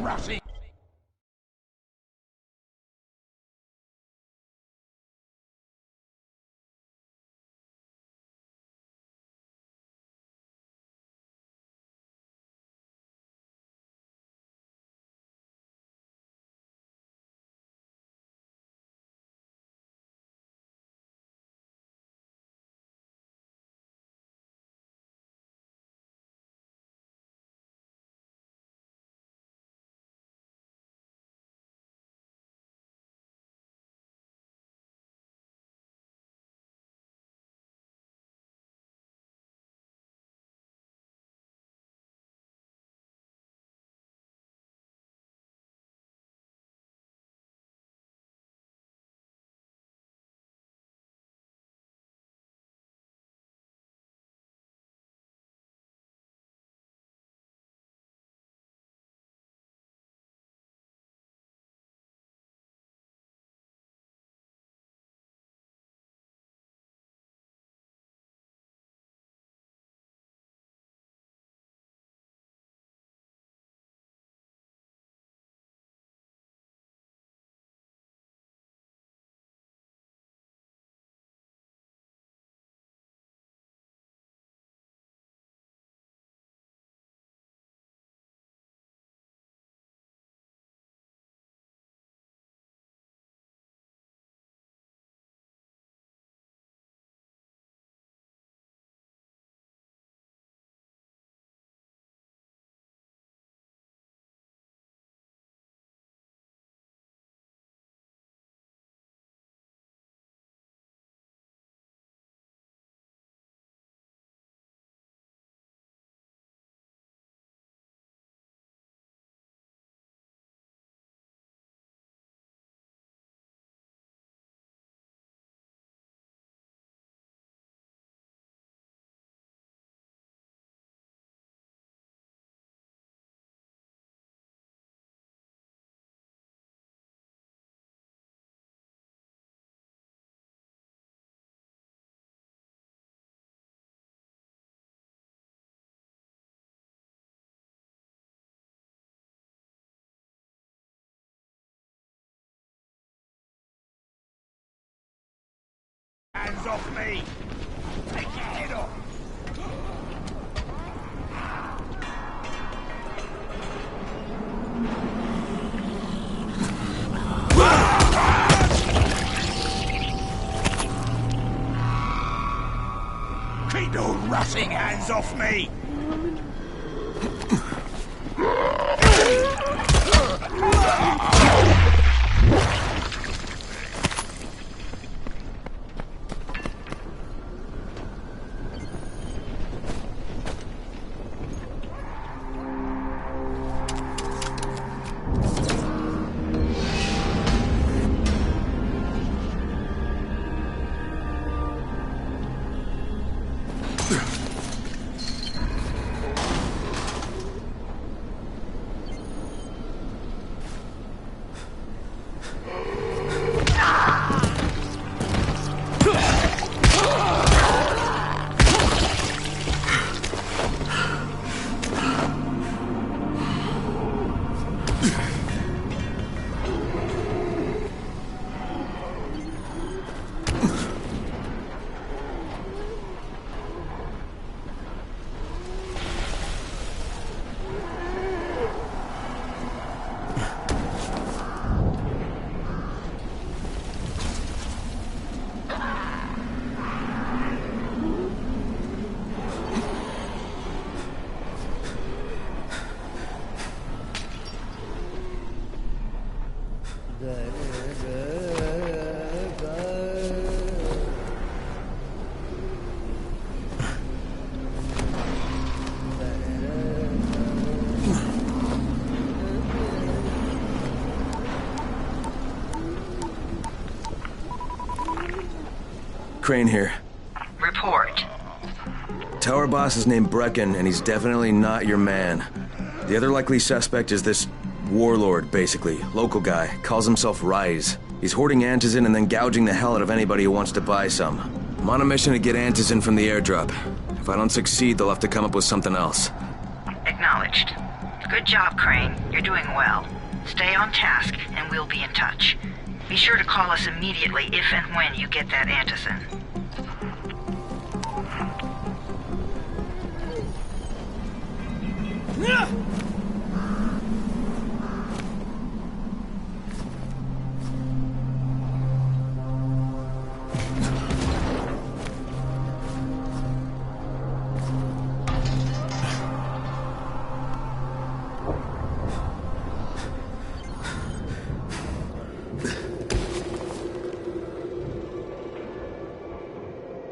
Rushing. Hands off me! Take your head off! Keep those rushing hands off me! Crane here. Report. Tower boss is named Brecken, and he's definitely not your man. The other likely suspect is this Warlord, basically. Local guy. Calls himself Rise. He's hoarding Antizin and then gouging the hell out of anybody who wants to buy some. I'm on a mission to get Antizin from the airdrop. If I don't succeed, they'll have to come up with something else. Acknowledged. Good job, Crane. You're doing well. Stay on task, and we'll be in touch. Be sure to call us immediately if and when you get that Antizin.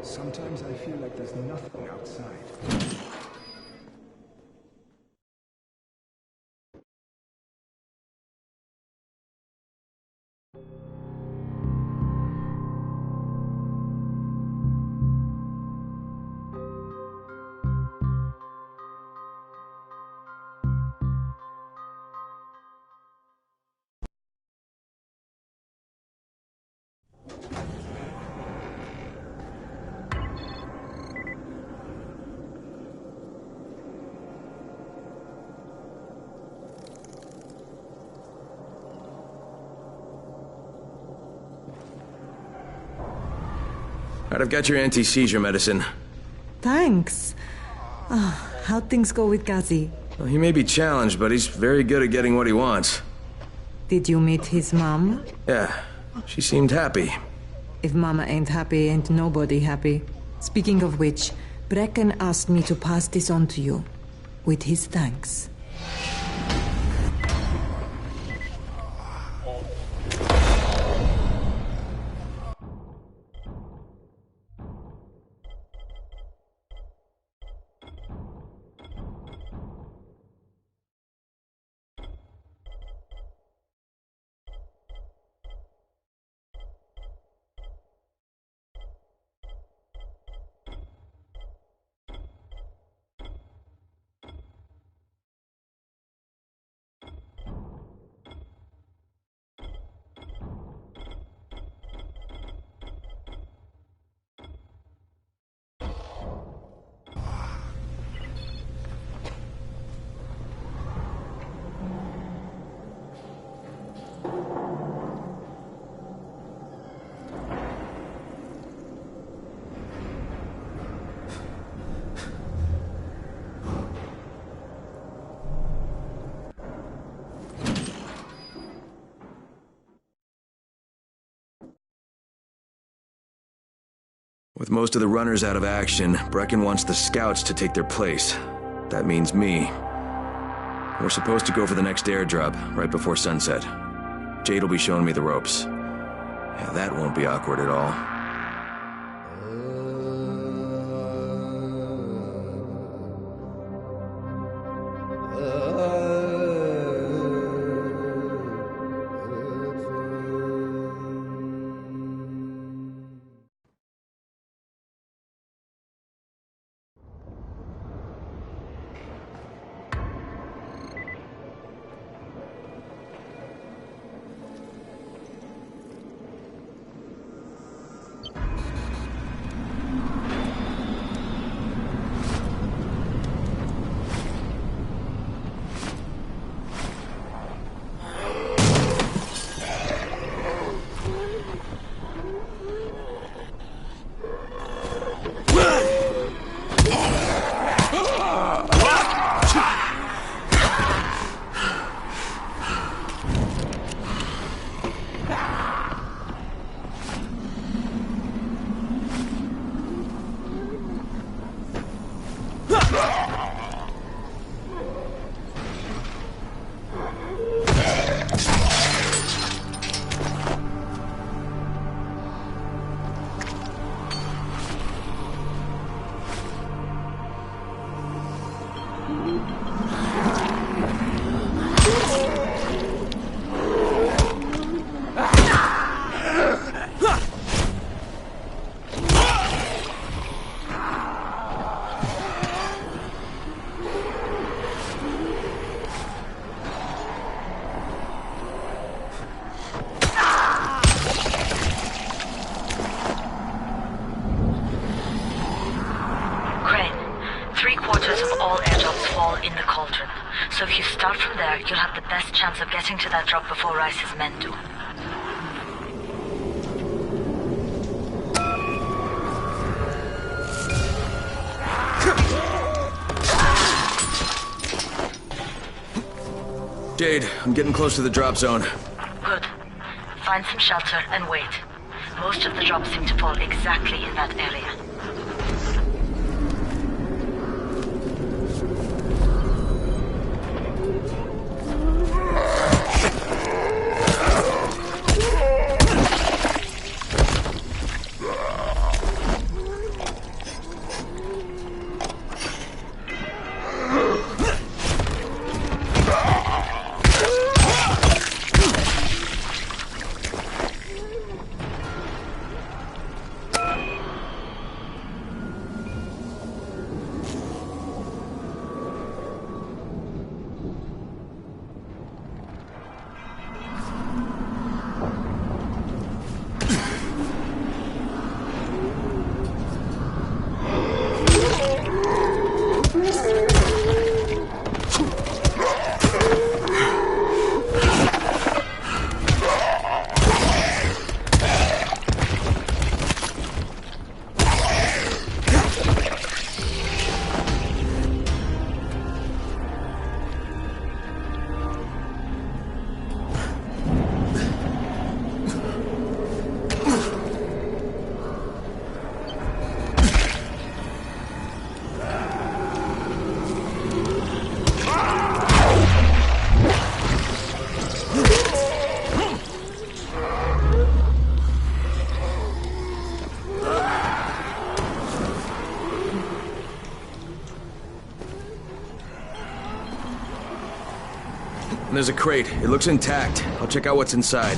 Sometimes I feel like there's nothing outside. Alright, I've got your anti-seizure medicine. Thanks. How'd things go with Ghazi? Well, he may be challenged, but he's very good at getting what he wants. Did you meet his mom? Yeah, she seemed happy. If Mama ain't happy, ain't nobody happy. Speaking of which, Brecken asked me to pass this on to you, with his thanks. With most of the runners out of action, Brecken wants the scouts to take their place. That means me. We're supposed to go for the next airdrop, right before sunset. Jade will be showing me the ropes. Yeah, that won't be awkward at all. chance of getting to that drop before Rice's men do. Jade, I'm getting close to the drop zone. Good. Find some shelter and wait. Most of the drops seem to fall exactly in that area. There's a crate. It looks intact. I'll check out what's inside.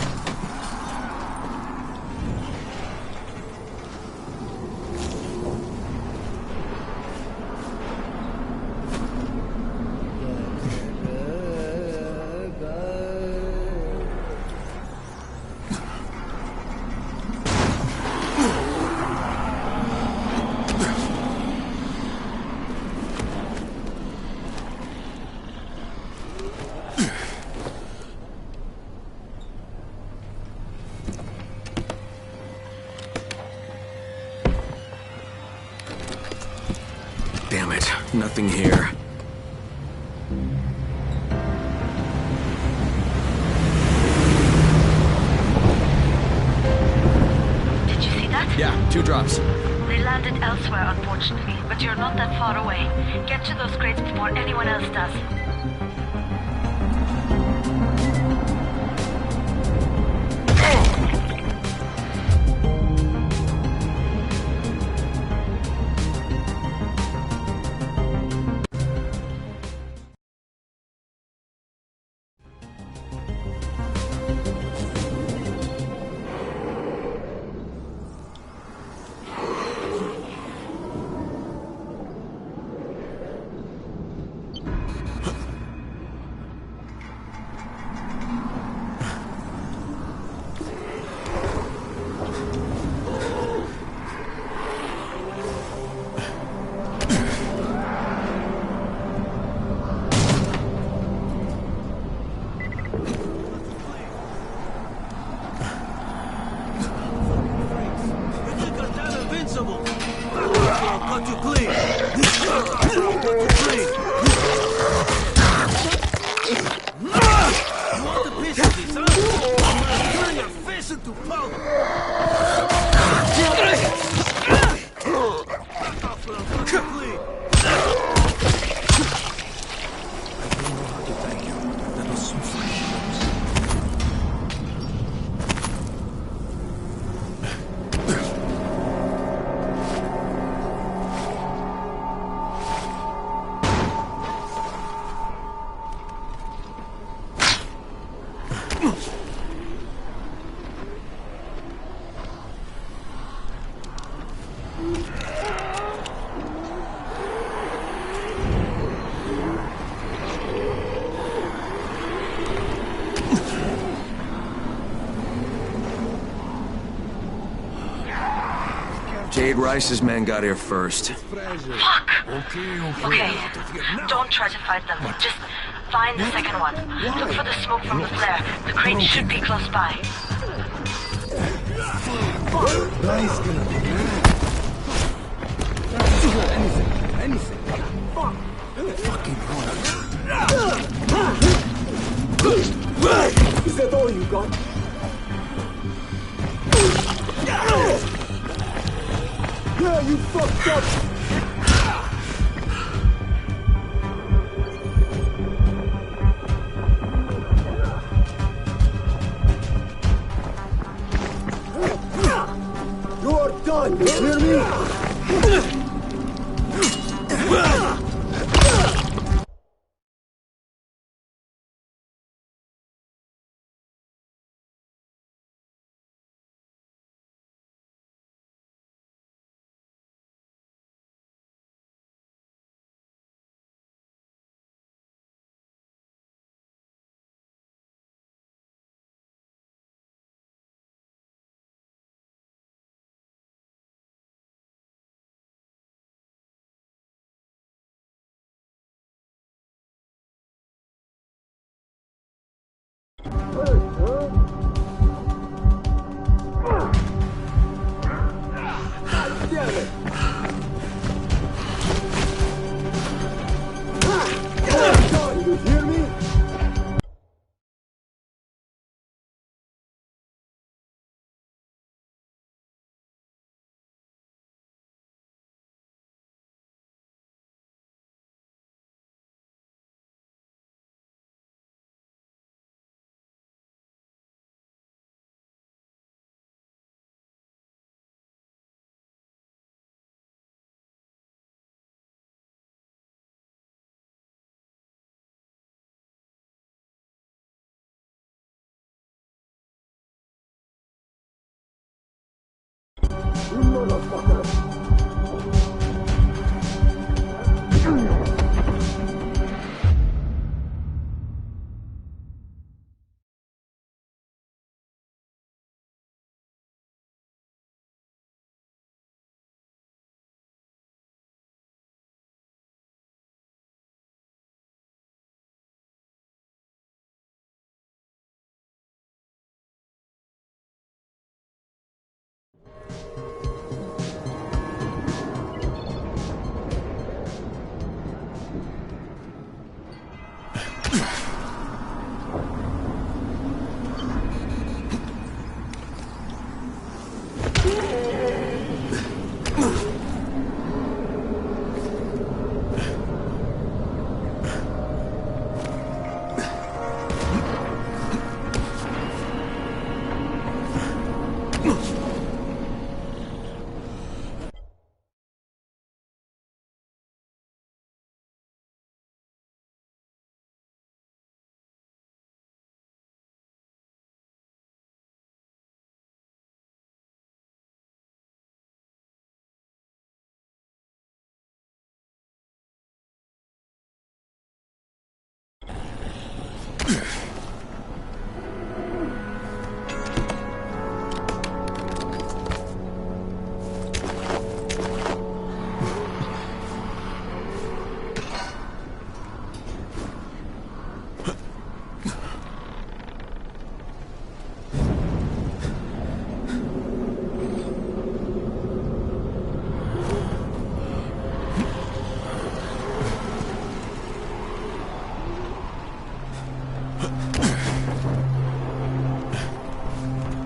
Damn it, nothing here. Did you see that? Yeah, 2 drops. They landed elsewhere, unfortunately, but you're not that far away. Get to those crates before anyone else does. Cade Rice's men got here first. Fuck! Okay, don't try to fight them. Just find the second one. Look for the smoke from the flare. The crate should be close by. Rice gonna be anything. Fuck. Fucking Is that all you got? Yeah, you fucked up! You are done, you hear me? You hear me? You motherfucker!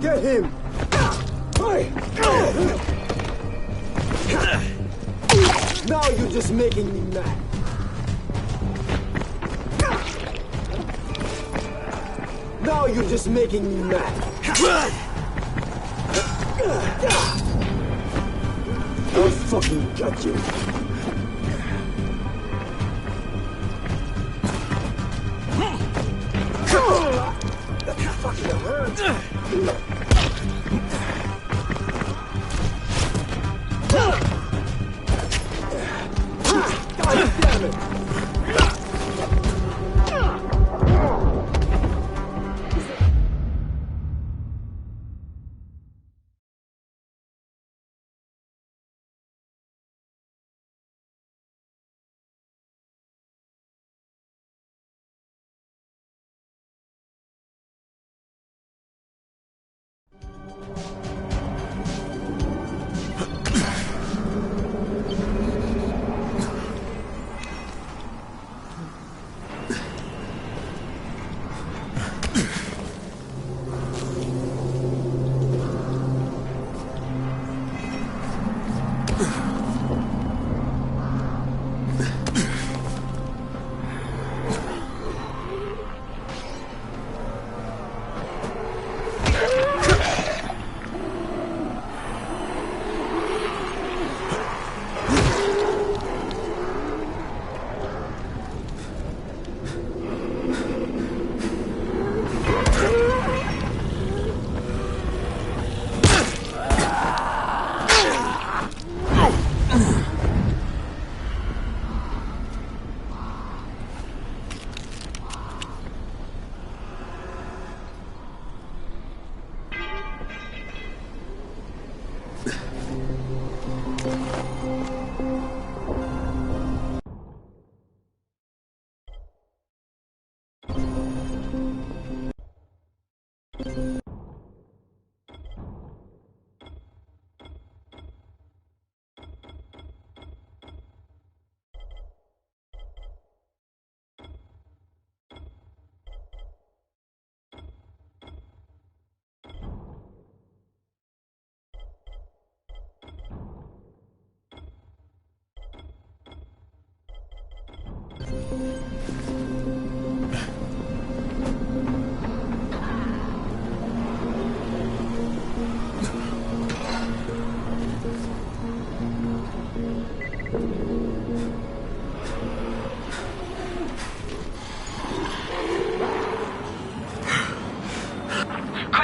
Get him! Now you're just making me mad. Now you're just making me mad. I'll fucking cut you. That fucking hurts.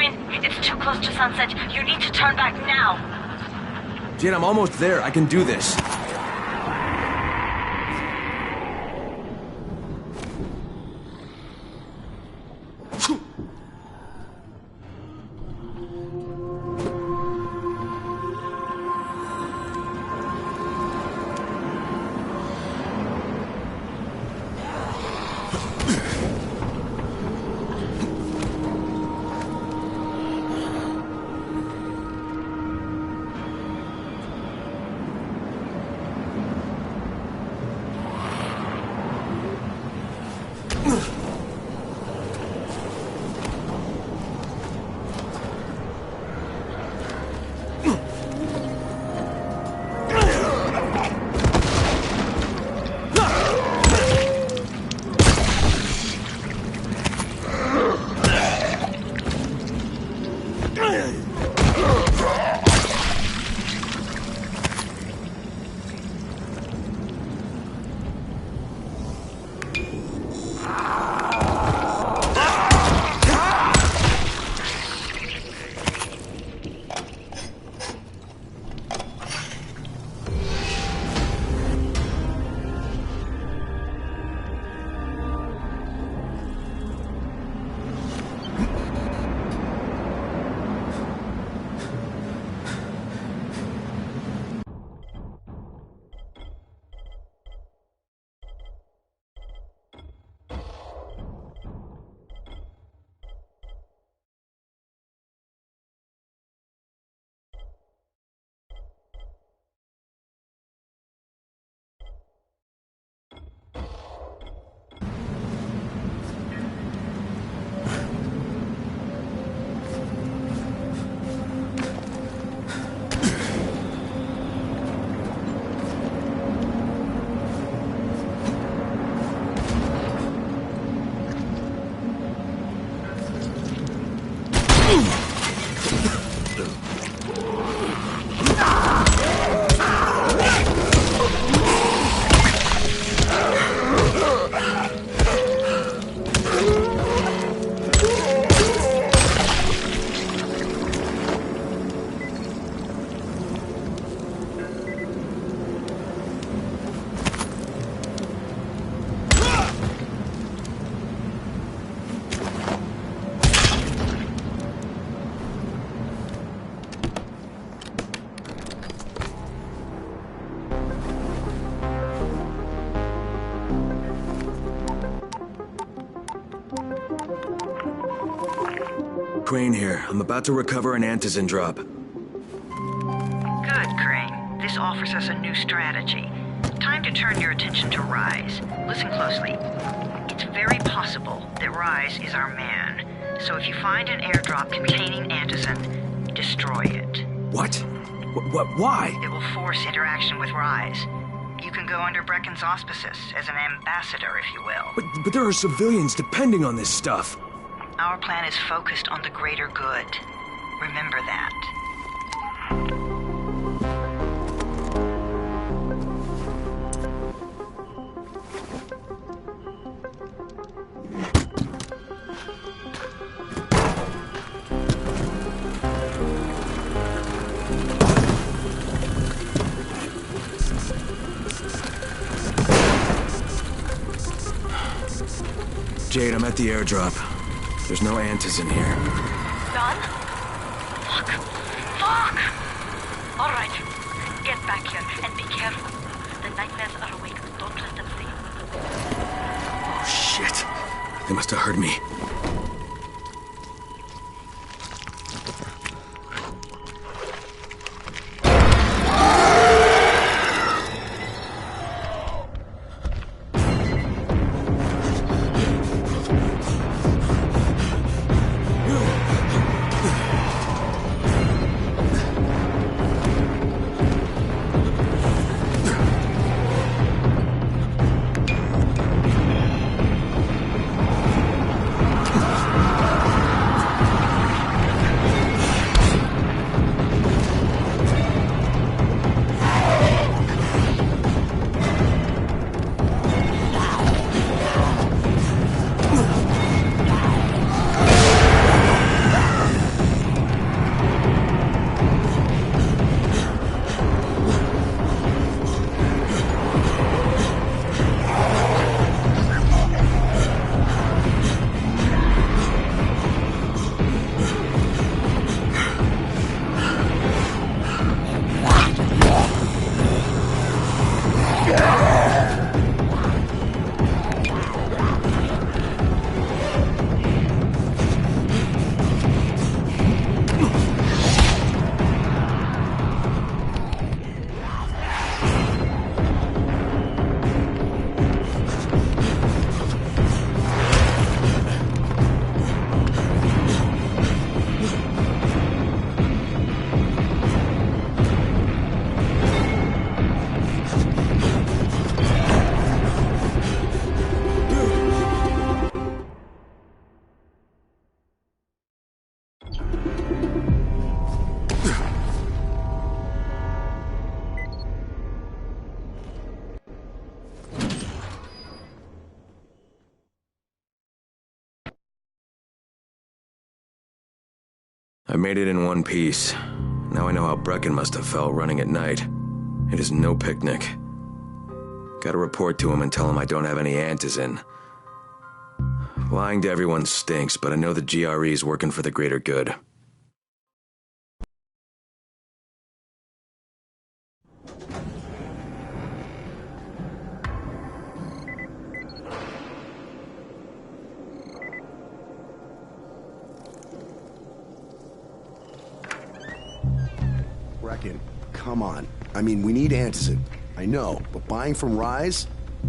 Crane, it's too close to sunset. You need to turn back now. Jade, I'm almost there. I can do this. Crane here. I'm about to recover an Antizin drop. Good, Crane. This offers us a new strategy. Time to turn your attention to Rais. Listen closely. It's very possible that Rais is our man. So if you find an airdrop containing Antizin, destroy it. What? Why? It will force interaction with Rais. You can go under Brecken's auspices as an ambassador, if you will. But there are civilians depending on this stuff. Our plan is focused on the greater good. Remember that. Jade, I'm at the airdrop. There's no Antizin here. Done? Fuck. Fuck! Alright. Get back here and be careful. The nightmares are awake. Don't let them see you. Oh, shit. They must have heard me. I made it in one piece. Now I know how Brecken must have felt running at night. It is no picnic. Gotta report to him and tell him I don't have any antizin. Lying to everyone stinks, but I know the GRE is working for the greater good. Brecken, come on. I mean, we need antizin. I know, but buying from Rise?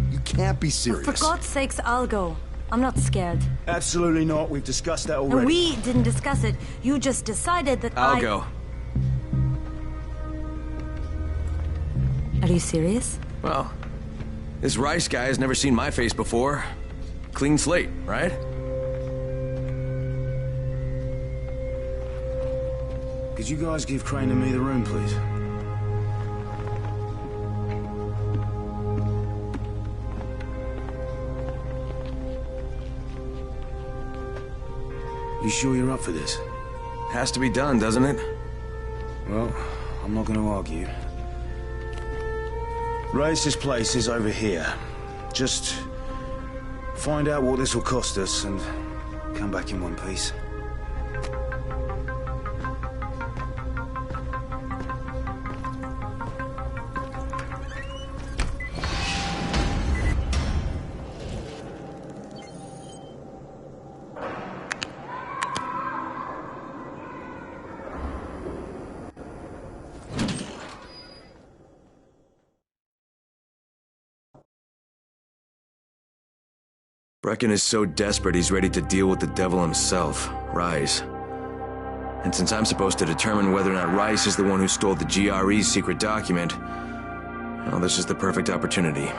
You can't be serious. For God's sakes, I'll go. I'm not scared. Absolutely not. We've discussed that already. And we didn't discuss it. You just decided that I'll go. Are you serious? Well, this Rice guy has never seen my face before. Clean slate, right? Could you guys give Crane and me the room, please? You sure you're up for this? Has to be done, doesn't it? Well, I'm not going to argue. Race's place is over here. Just find out what this will cost us and come back in one piece. Brecken is so desperate he's ready to deal with the devil himself, Rise. And since I'm supposed to determine whether or not Rice is the one who stole the GRE's secret document, well, this is the perfect opportunity.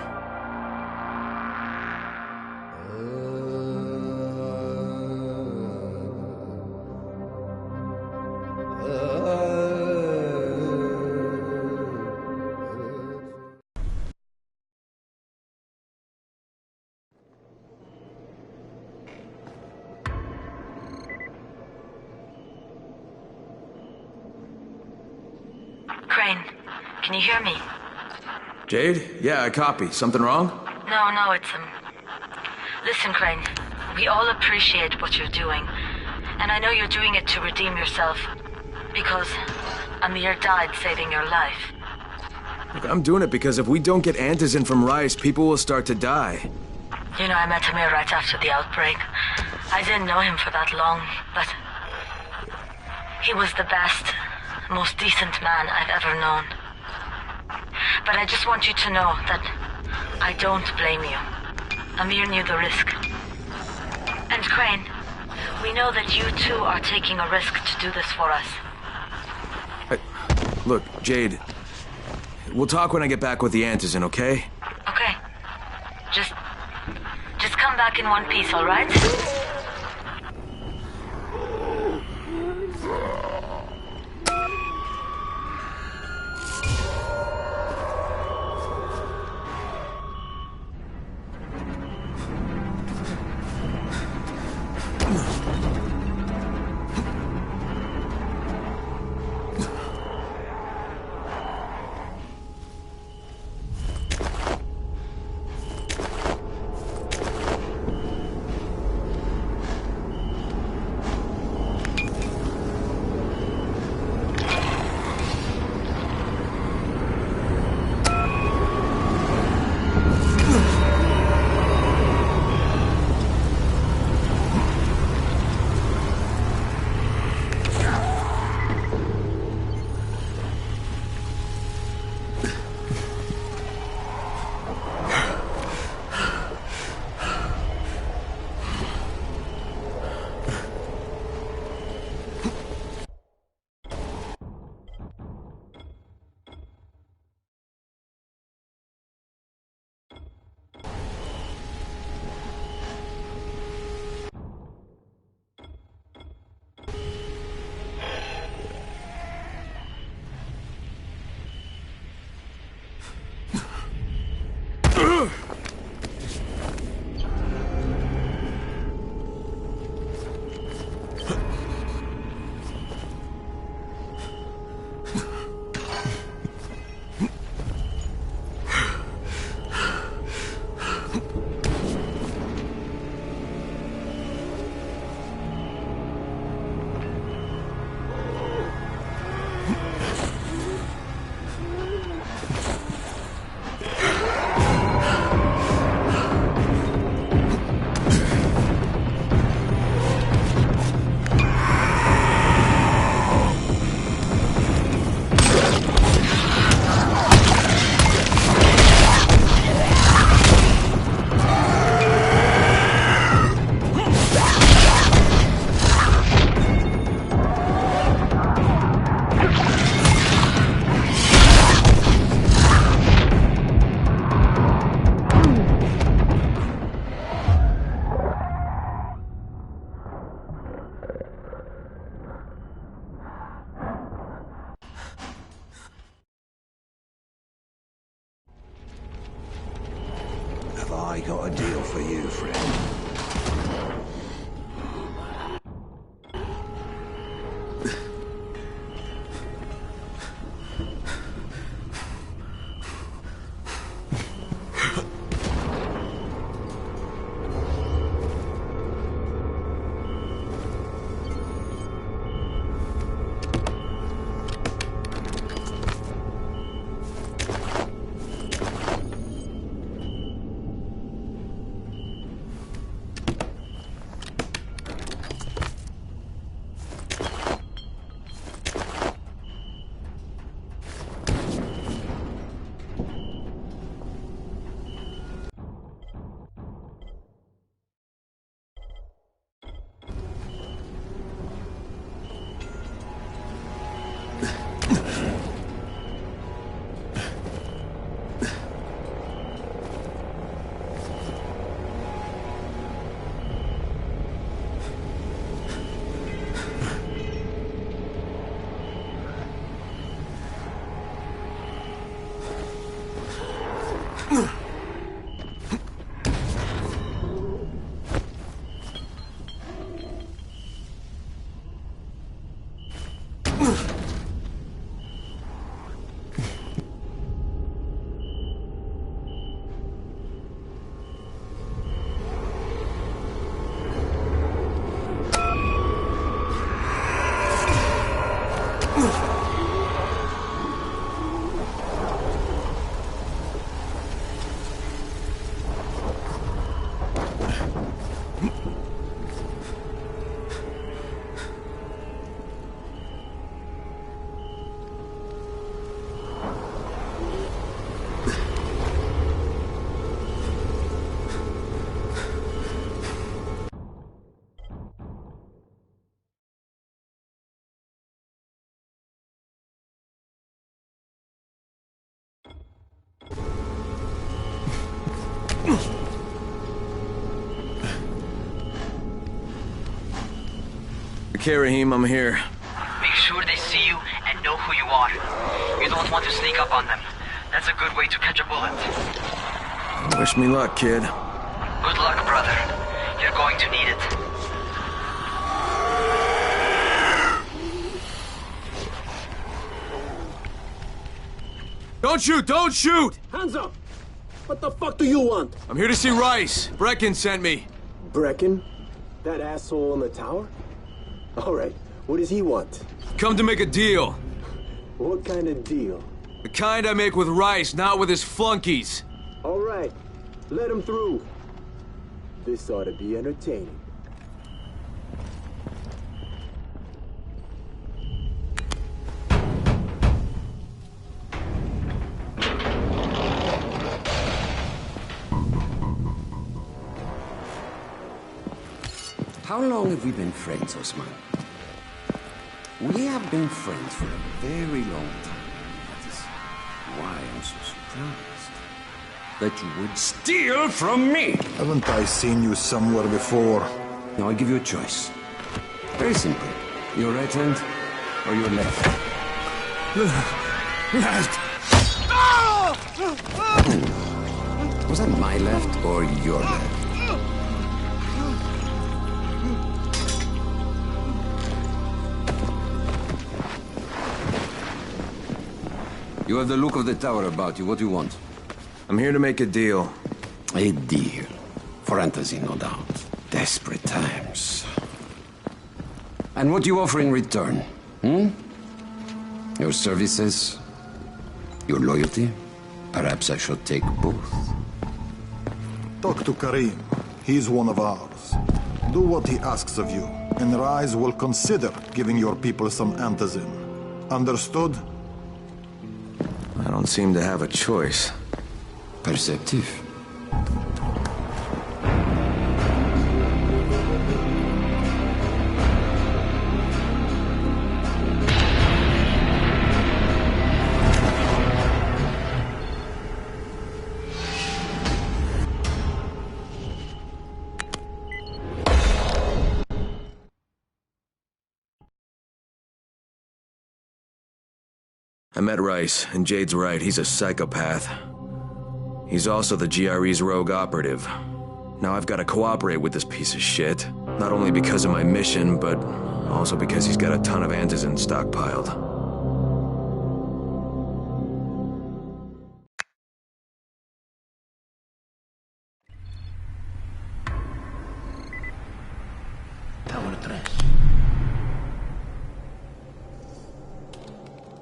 Crane, can you hear me? Jade? Yeah, I copy. Something wrong? No, it's, Listen, Crane, we all appreciate what you're doing. And I know you're doing it to redeem yourself. Because Amir died saving your life. Look, I'm doing it because if we don't get antizin from Rice, people will start to die. You know, I met Amir right after the outbreak. I didn't know him for that long, but he was the best, most decent man I've ever known. But I just want you to know that I don't blame you. Amir knew the risk. And Crane, we know that you too are taking a risk to do this for us. Look, Jade, we'll talk when I get back with the antizin, okay? Okay. Just come back in one piece, all right? got a deal for you, friend. Okay, Rahim, I'm here. Make sure they see you and know who you are. You don't want to sneak up on them. That's a good way to catch a bullet. Wish me luck, kid. Good luck, brother. You're going to need it. Don't shoot! Don't shoot! Hands up! What the fuck do you want? I'm here to see Rice. Brecken sent me. Brecken? That asshole in the tower? Alright, what does he want? Come to make a deal. What kind of deal? The kind I make with Rice, not with his flunkies. Alright, let him through. This ought to be entertaining. How long have we been friends, Osman? We have been friends for a very long time. That is why I'm so surprised that you would steal from me. Haven't I seen you somewhere before? Now I give you a choice. Very simple. Your right hand or your left? Left. Was that my left or your left? You have the look of the tower about you. What do you want? I'm here to make a deal. A deal. For Antizin, no doubt. Desperate times. And what do you offer in return? Your services? Your loyalty? Perhaps I should take both. Talk to Karim. He's one of ours. Do what he asks of you, and Rise will consider giving your people some Antizin. Understood? I don't seem to have a choice. Perceptive. I met Rice, and Jade's right, he's a psychopath. He's also the GRE's rogue operative. Now I've got to cooperate with this piece of shit. Not only because of my mission, but also because he's got a ton of antizin stockpiled.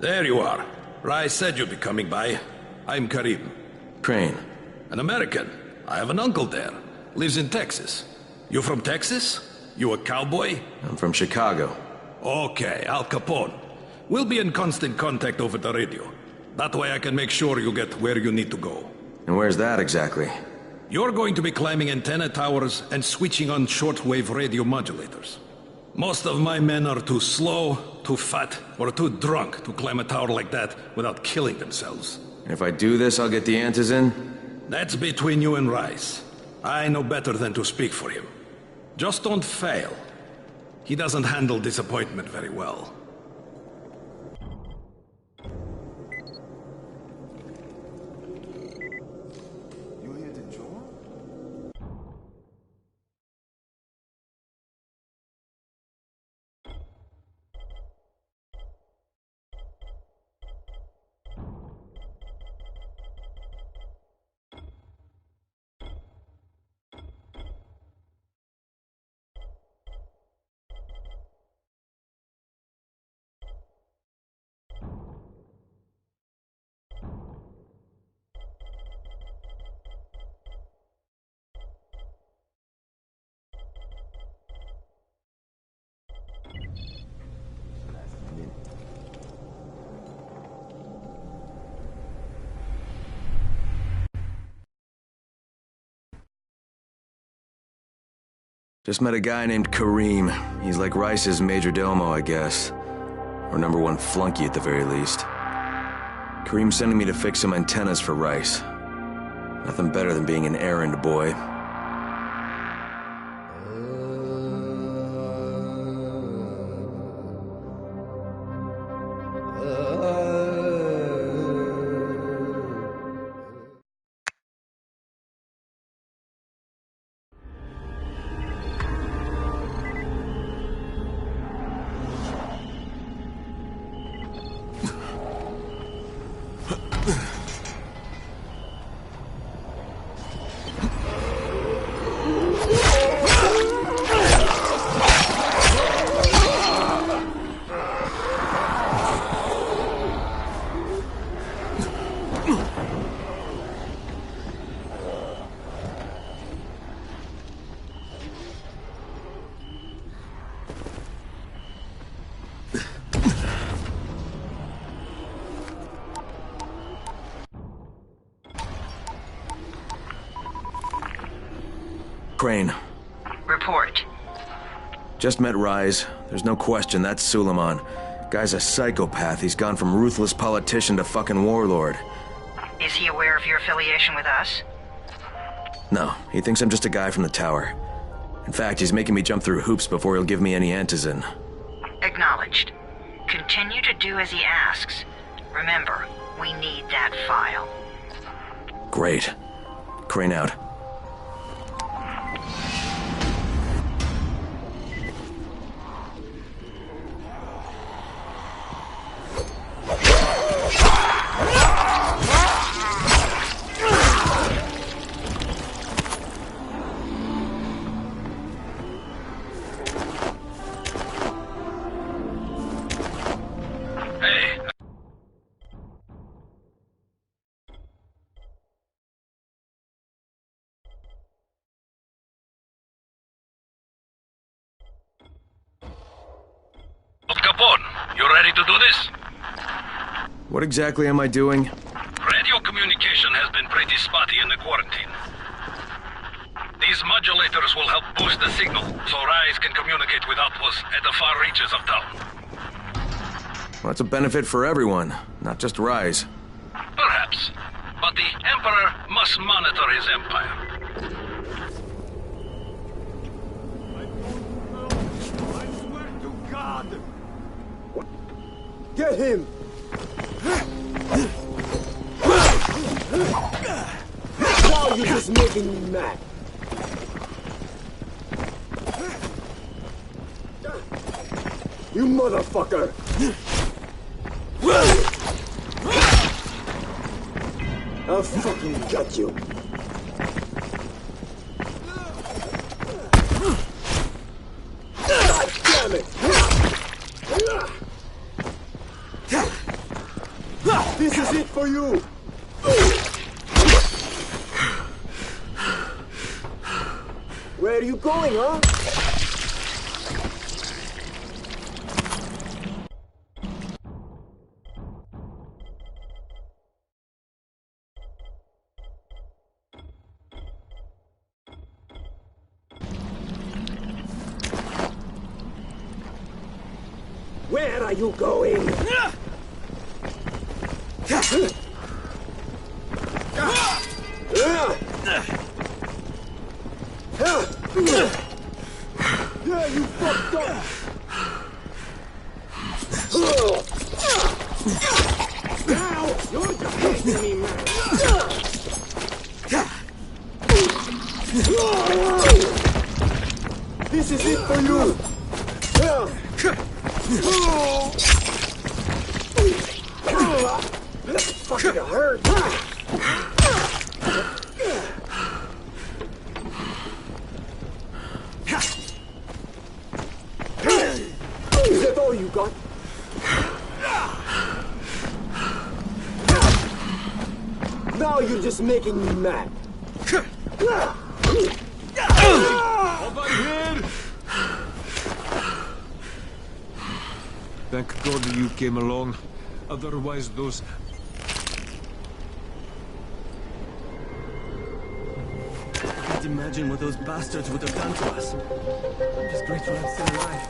There you are. Rais said you'd be coming by. I'm Karim. Crane. An American. I have an uncle there. Lives in Texas. You from Texas? You a cowboy? I'm from Chicago. Okay, Al Capone. We'll be in constant contact over the radio. That way I can make sure you get where you need to go. And where's that exactly? You're going to be climbing antenna towers and switching on shortwave radio modulators. Most of my men are too slow, too fat, or too drunk to climb a tower like that without killing themselves. If I do this, I'll get the antizin? That's between you and Rais. I know better than to speak for him. Just don't fail. He doesn't handle disappointment very well. Just met a guy named Karim. He's like Rice's major domo, I guess. Or #1 flunky at the very least. Karim's sending me to fix some antennas for Rice. Nothing better than being an errand boy. Crane. Report. Just met Rise. There's no question, that's Suleiman. Guy's a psychopath. He's gone from ruthless politician to fucking warlord. Is he aware of your affiliation with us? No, he thinks I'm just a guy from the tower. In fact, he's making me jump through hoops before he'll give me any antizin. Acknowledged. Continue to do as he asks. Remember, we need that file. Great. Crane out. You ready to do this? What exactly am I doing? Radio communication has been pretty spotty in the quarantine. These modulators will help boost the signal, so Rise can communicate with outposts at the far reaches of town. Well, that's a benefit for everyone, not just Rise. Perhaps. But the Emperor must monitor his empire. I swear to God! Get him! you're just making me mad. You motherfucker! I'll fucking gut you. God damn it! This is it for you! Where are you going, huh? Where are you going? Yeah, you fucked up! Now, you're just making me mad! This is it for you! That fucking hurt! Is that all you got? Now you're just making me mad. Over here! Thank God you came along. Otherwise, those... I can't imagine what those bastards would have done to us. I'm just grateful I'm still alive.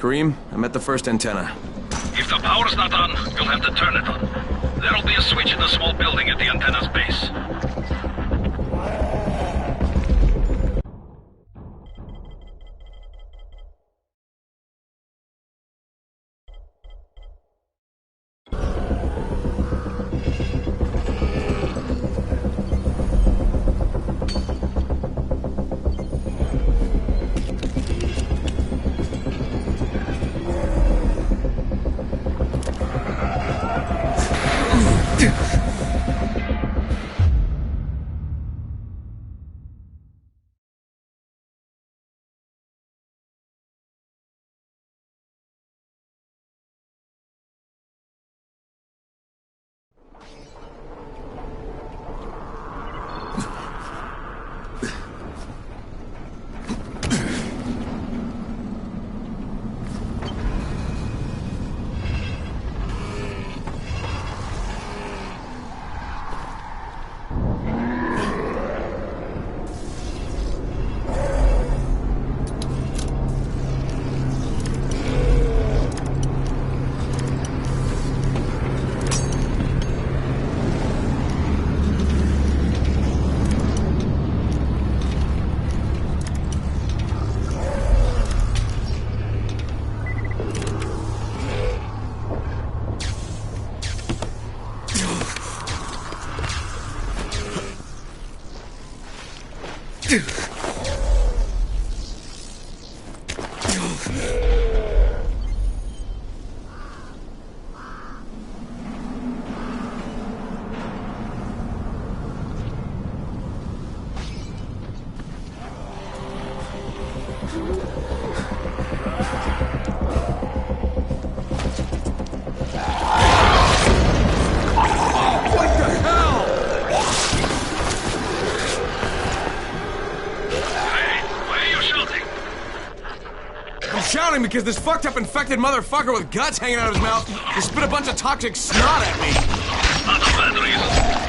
Karim, I'm at the first antenna. If the power's not on, you'll have to turn it on. There'll be a switch in the small building at the antenna's base. Because this fucked up infected motherfucker with guts hanging out of his mouth just spit a bunch of toxic snot at me. Not a bad reason.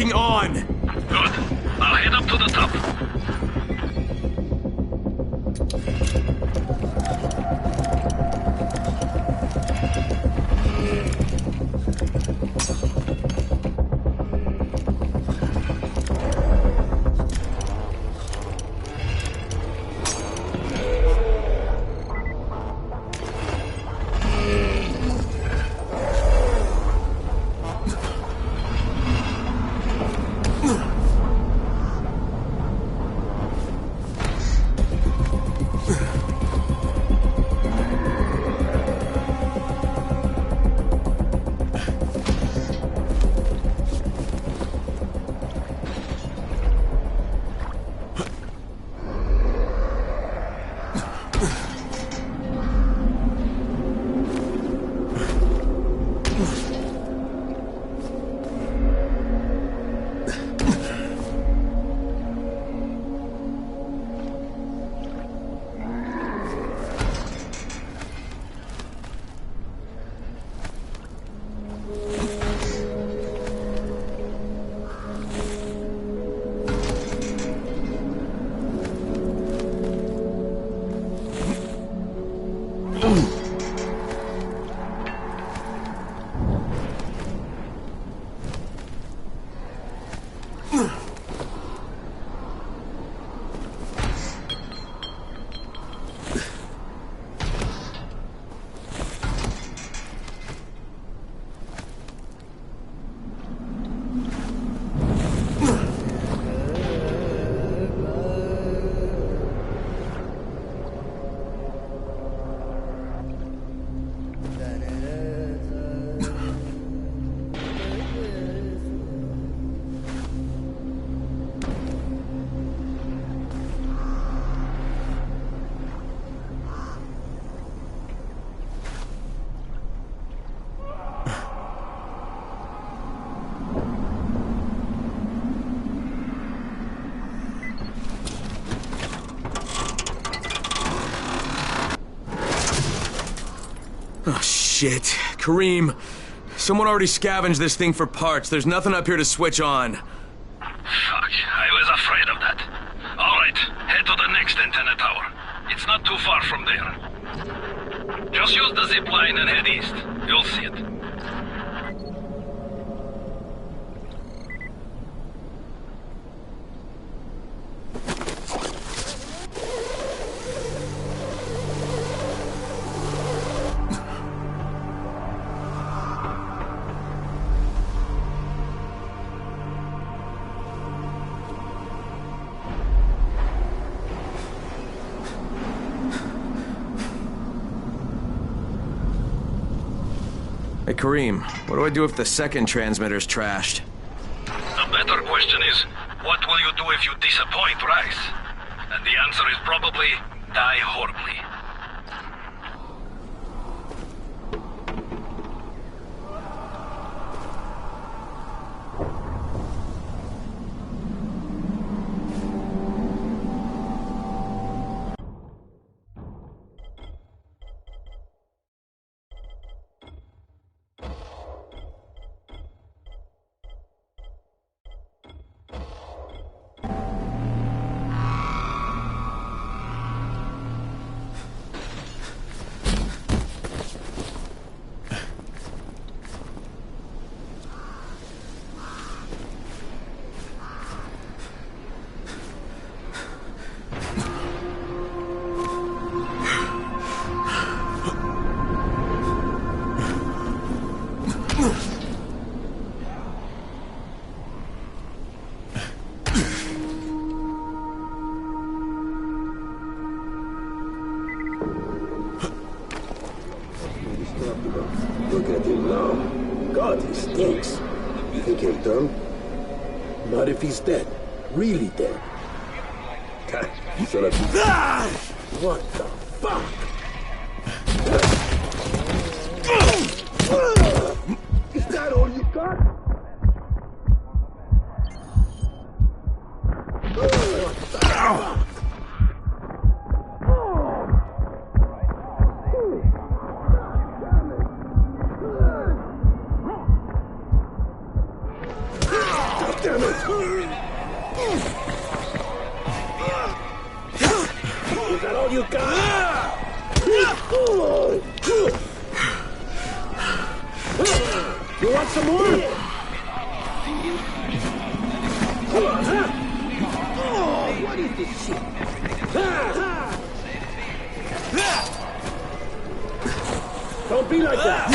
fucking on! Good. I'll head up to the top. Oh, shit. Kareem, someone already scavenged this thing for parts. There's nothing up here to switch on. Fuck, I was afraid of that. Alright, head to the next antenna tower. It's not too far from there. Just use the zip line and head east. You'll see it. Hey, Kareem, what do I do if the second transmitter's trashed? The better question is, what will you do if you disappoint Rice? And the answer is probably, die horribly. Look at him now. God, he stinks. You think he'll turn? Not if he's dead. Really dead. God, shut up. What the fuck? Is that all you got? What the fuck? Damn it! Is that all you got? You want some more? Oh, what is this shit? Don't be like that!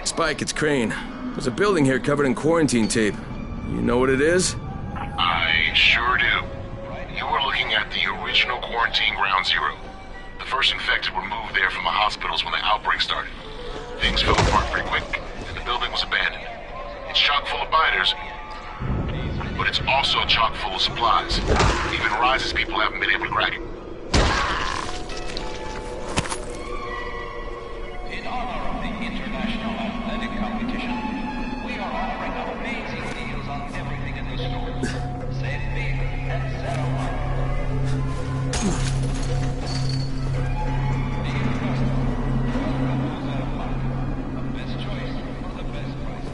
Spike, it's Crane. There's a building here covered in quarantine tape. You know what it is? I sure do. You were looking at the original quarantine Ground Zero. The first infected were moved there from the hospitals when the outbreak started. Things fell apart pretty quick, and the building was abandoned. It's chock full of biters, but it's also chock full of supplies. Even Rise's people haven't been able to crack it. In honor of the International Athletic Competition, we are offering amazing deals on everything in the store. Save beer and Zero Mark. Dear customer, welcome to Zero Mark. The best choice for the best price.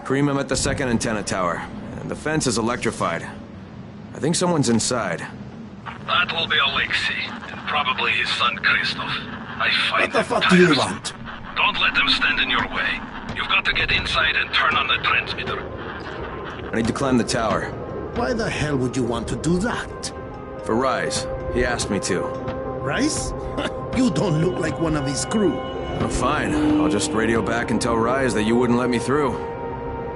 Kareem, I'm at the second antenna tower, and the fence is electrified. I think someone's inside. That will be Alexei, and probably his son Christoph. I find What the fuck do you want? Don't let them stand in your way. You've got to get inside and turn on the transmitter. I need to climb the tower. Why the hell would you want to do that? For Rise. He asked me to. Rice? You don't look like one of his crew. Oh, fine. I'll just radio back and tell Rise that you wouldn't let me through.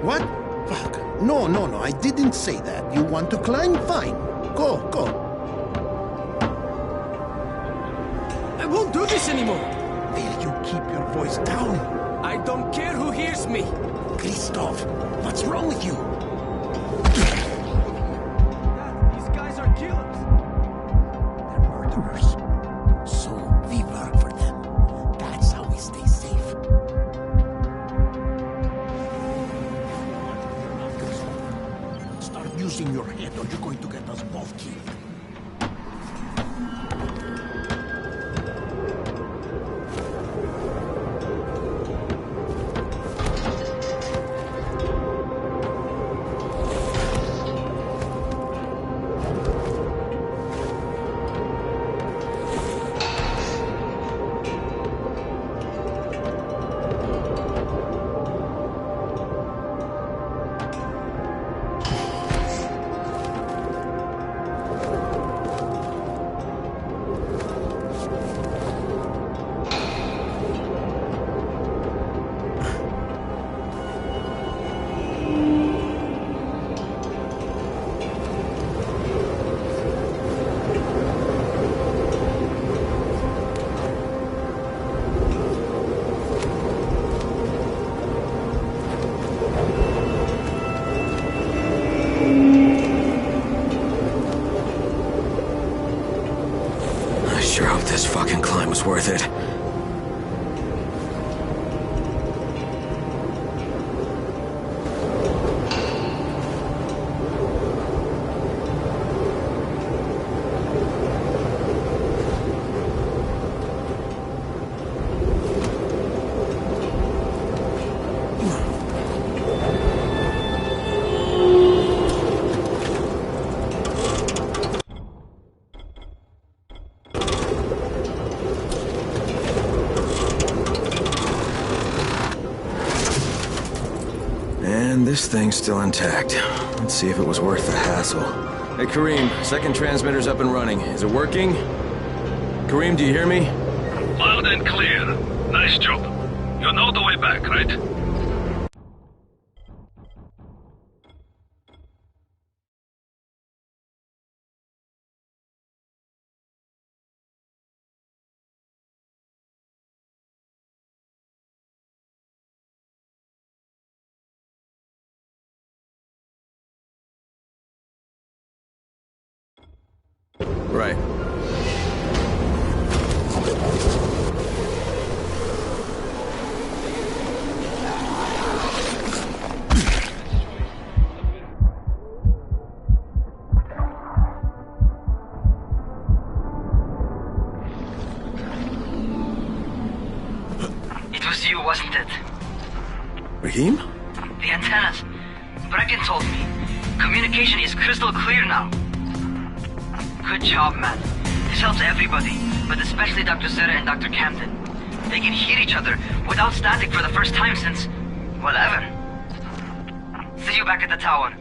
What? Fuck. No, I didn't say that. You want to climb? Fine. Go. I won't do this anymore! Will you keep your voice down? I don't care who hears me! Christoph, what's wrong with you? These guys are killers! They're murderers. So we work for them. That's how we stay safe. Start using your head or you're going to get us both killed. And this thing's still intact. Let's see if it was worth the hassle. Hey, Kareem, second transmitter's up and running. Is it working? Kareem, do you hear me? Loud and clear. Nice job. You know the way back, right? Right. It was you, wasn't it? Rahim? The antennas. Brecken told me. Communication is crystal clear now. Good job, man. This helps everybody, but especially Dr. Zere and Dr. Camden. They can hear each other without static for the first time since... well, ever. See you back at the tower.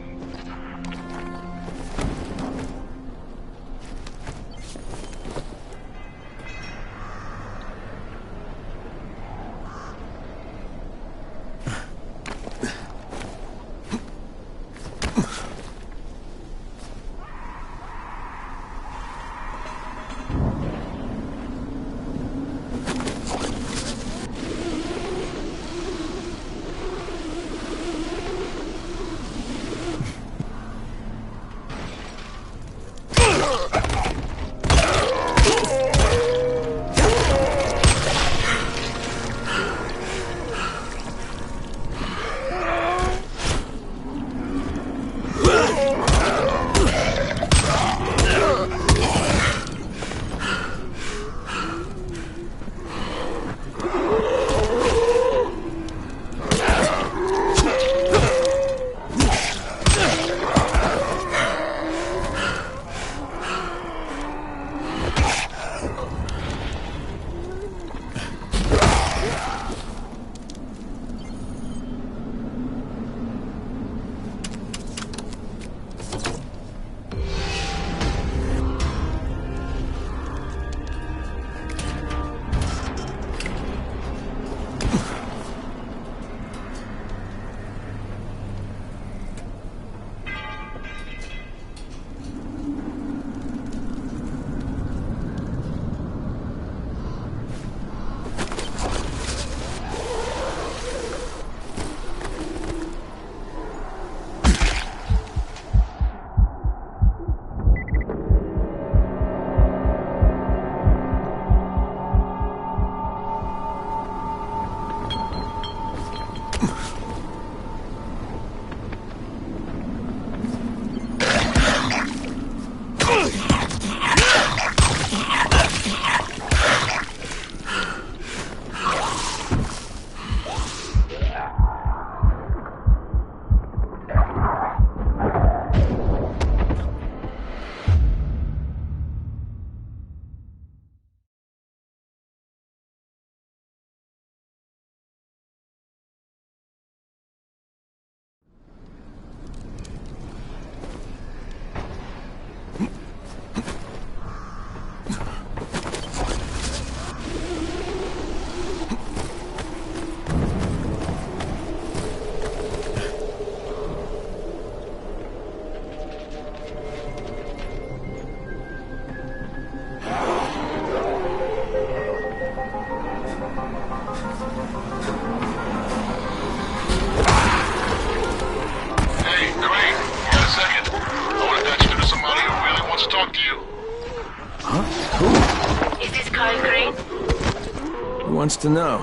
Wants to know?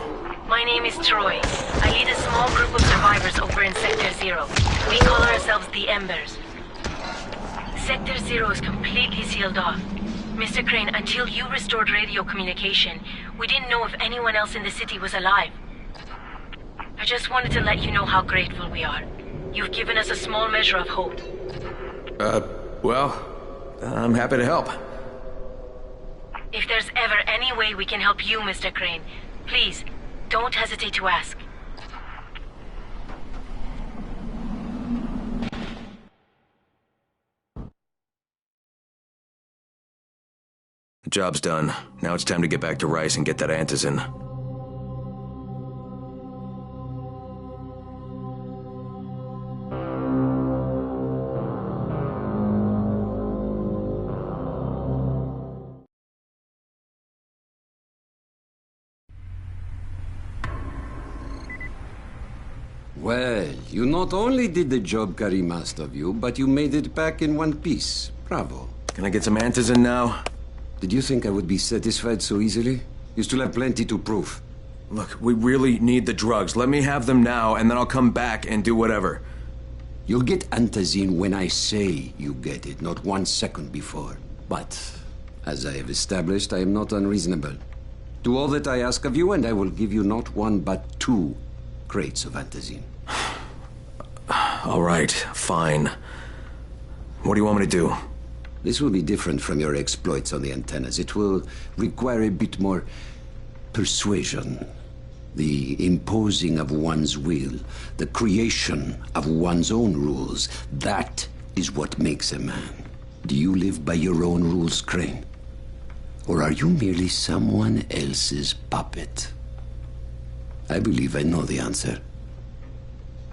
My name is Troy. I lead a small group of survivors over in Sector Zero. We call ourselves the Embers. Sector Zero is completely sealed off. Mr. Crane, until you restored radio communication, we didn't know if anyone else in the city was alive. I just wanted to let you know how grateful we are. You've given us a small measure of hope. Well, I'm happy to help. If there's ever any way we can help you, Mr. Crane, please, don't hesitate to ask. Job's done. Now it's time to get back to Rice and get that antizin. Well, you not only did the job Karim asked of you, but you made it back in one piece. Bravo. Can I get some antizin now? Did you think I would be satisfied so easily? You still have plenty to prove. Look, we really need the drugs. Let me have them now, and then I'll come back and do whatever. You'll get antizin when I say you get it, not 1 second before. But, as I have established, I am not unreasonable. Do all that I ask of you, and I will give you not 1 but 2 crates of antizin. All right, fine. What do you want me to do? This will be different from your exploits on the antennas. It will require a bit more persuasion. The imposing of one's will, the creation of one's own rules. That is what makes a man. Do you live by your own rules, Crane? Or are you merely someone else's puppet? I believe I know the answer.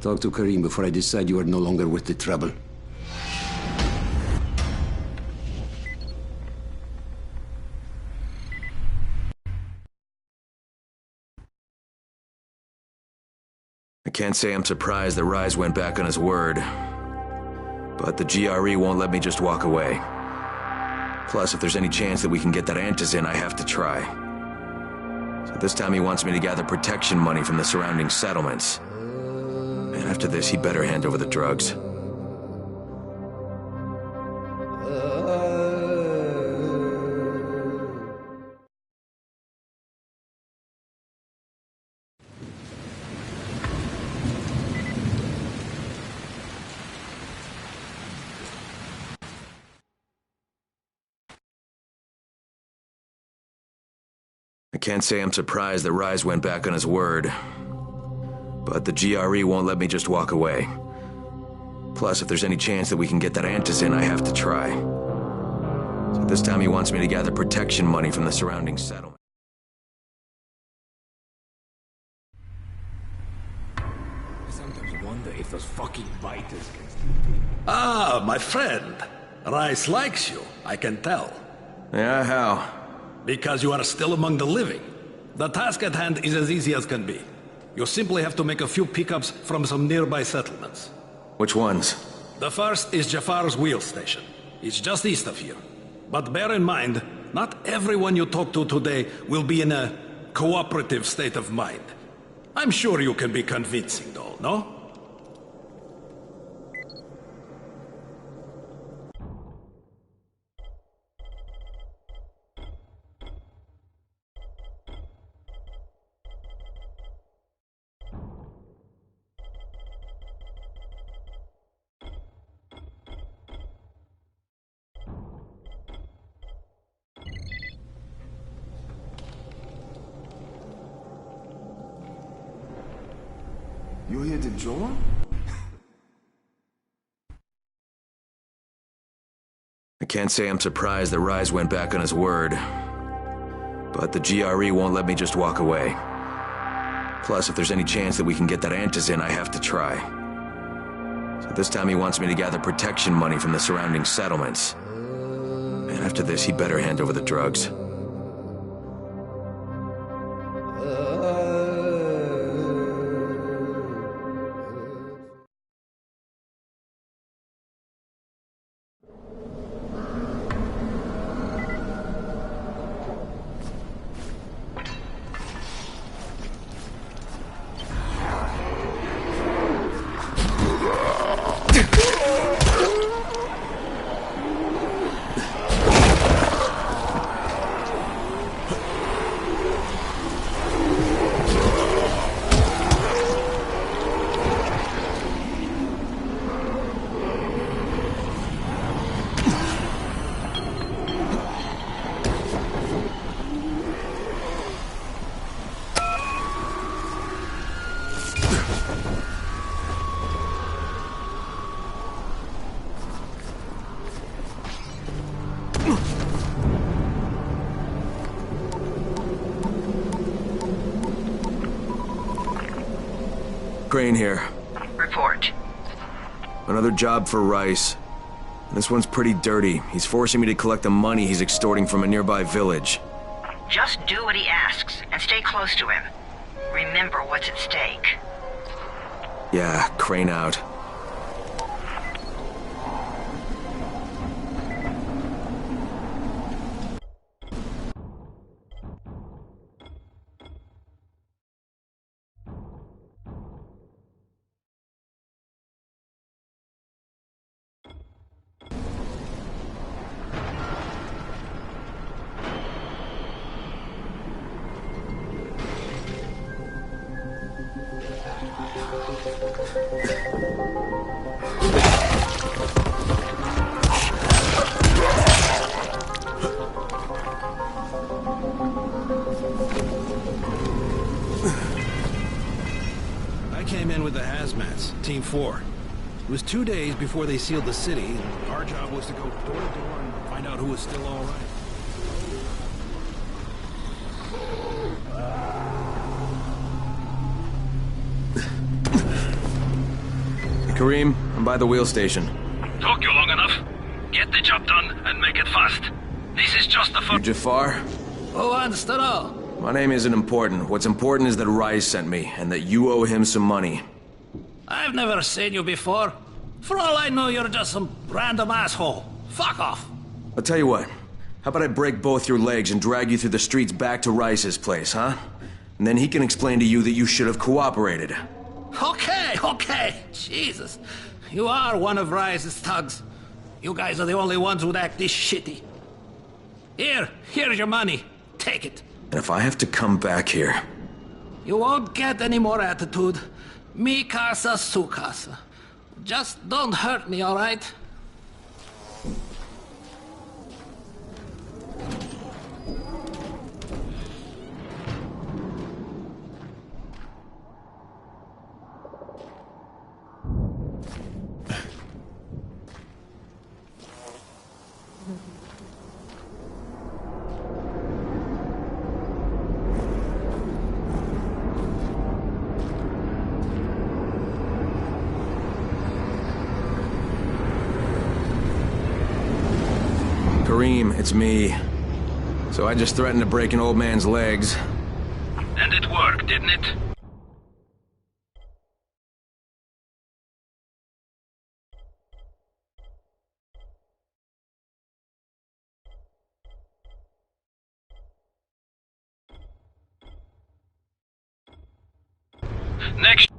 Talk to Karim before I decide you are no longer worth the trouble. I can't say I'm surprised that Rise went back on his word. But the GRE won't let me just walk away. Plus, if there's any chance that we can get that antizin, I have to try. So this time he wants me to gather protection money from the surrounding settlements. And after this, he'd better hand over the drugs. I can't say I'm surprised that Rise went back on his word. But the GRE won't let me just walk away. Plus, if there's any chance that we can get that antizin, I have to try. So this time he wants me to gather protection money from the surrounding settlement. I sometimes wonder if those fucking biters can still be. Ah, my friend. Rice likes you, I can tell. Yeah, how? Because you are still among the living. The task at hand is as easy as can be. You simply have to make a few pickups from some nearby settlements. Which ones? The first is Jafar's wheel station. It's just east of here. But bear in mind, not everyone you talk to today will be in a cooperative state of mind. I'm sure you can be convincing though, no? You're here to join? I can't say I'm surprised that Rise went back on his word. But the GRE won't let me just walk away. Plus, if there's any chance that we can get that antizin, I have to try. So this time he wants me to gather protection money from the surrounding settlements. And after this, he'd better hand over the drugs. Crane here. Report. Another job for Rice. This one's pretty dirty. He's forcing me to collect the money he's extorting from a nearby village. Just do what he asks, and stay close to him. Remember what's at stake. Yeah, Crane out. I came in with the hazmats, Team 4. It was 2 days before they sealed the city, and our job was to go door to door and find out who was still all right. Karim, I'm by the wheel station. Took you long enough. Get the job done and make it fast. This is just the You Jafar? Who wants to know? My name isn't important. What's important is that Rice sent me, and that you owe him some money. I've never seen you before. For all I know, you're just some random asshole. Fuck off. I'll tell you what. How about I break both your legs and drag you through the streets back to Rice's place, huh? And then he can explain to you that you should have cooperated. Okay. Jesus. You are one of Rice's thugs. You guys are the only ones who'd act this shitty. Here's your money. Take it. And if I have to come back here... You won't get any more attitude. Mi casa, su casa. Just don't hurt me, all right? Karim, it's me. So I just threatened to break an old man's legs. And it worked, didn't it? Next.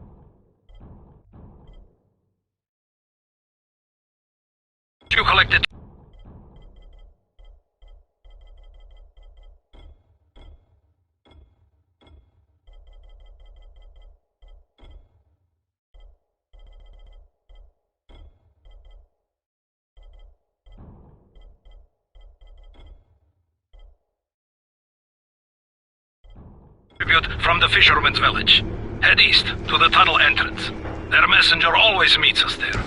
You collected. Tribute from the fisherman's village. Head east to the tunnel entrance. Their messenger always meets us there.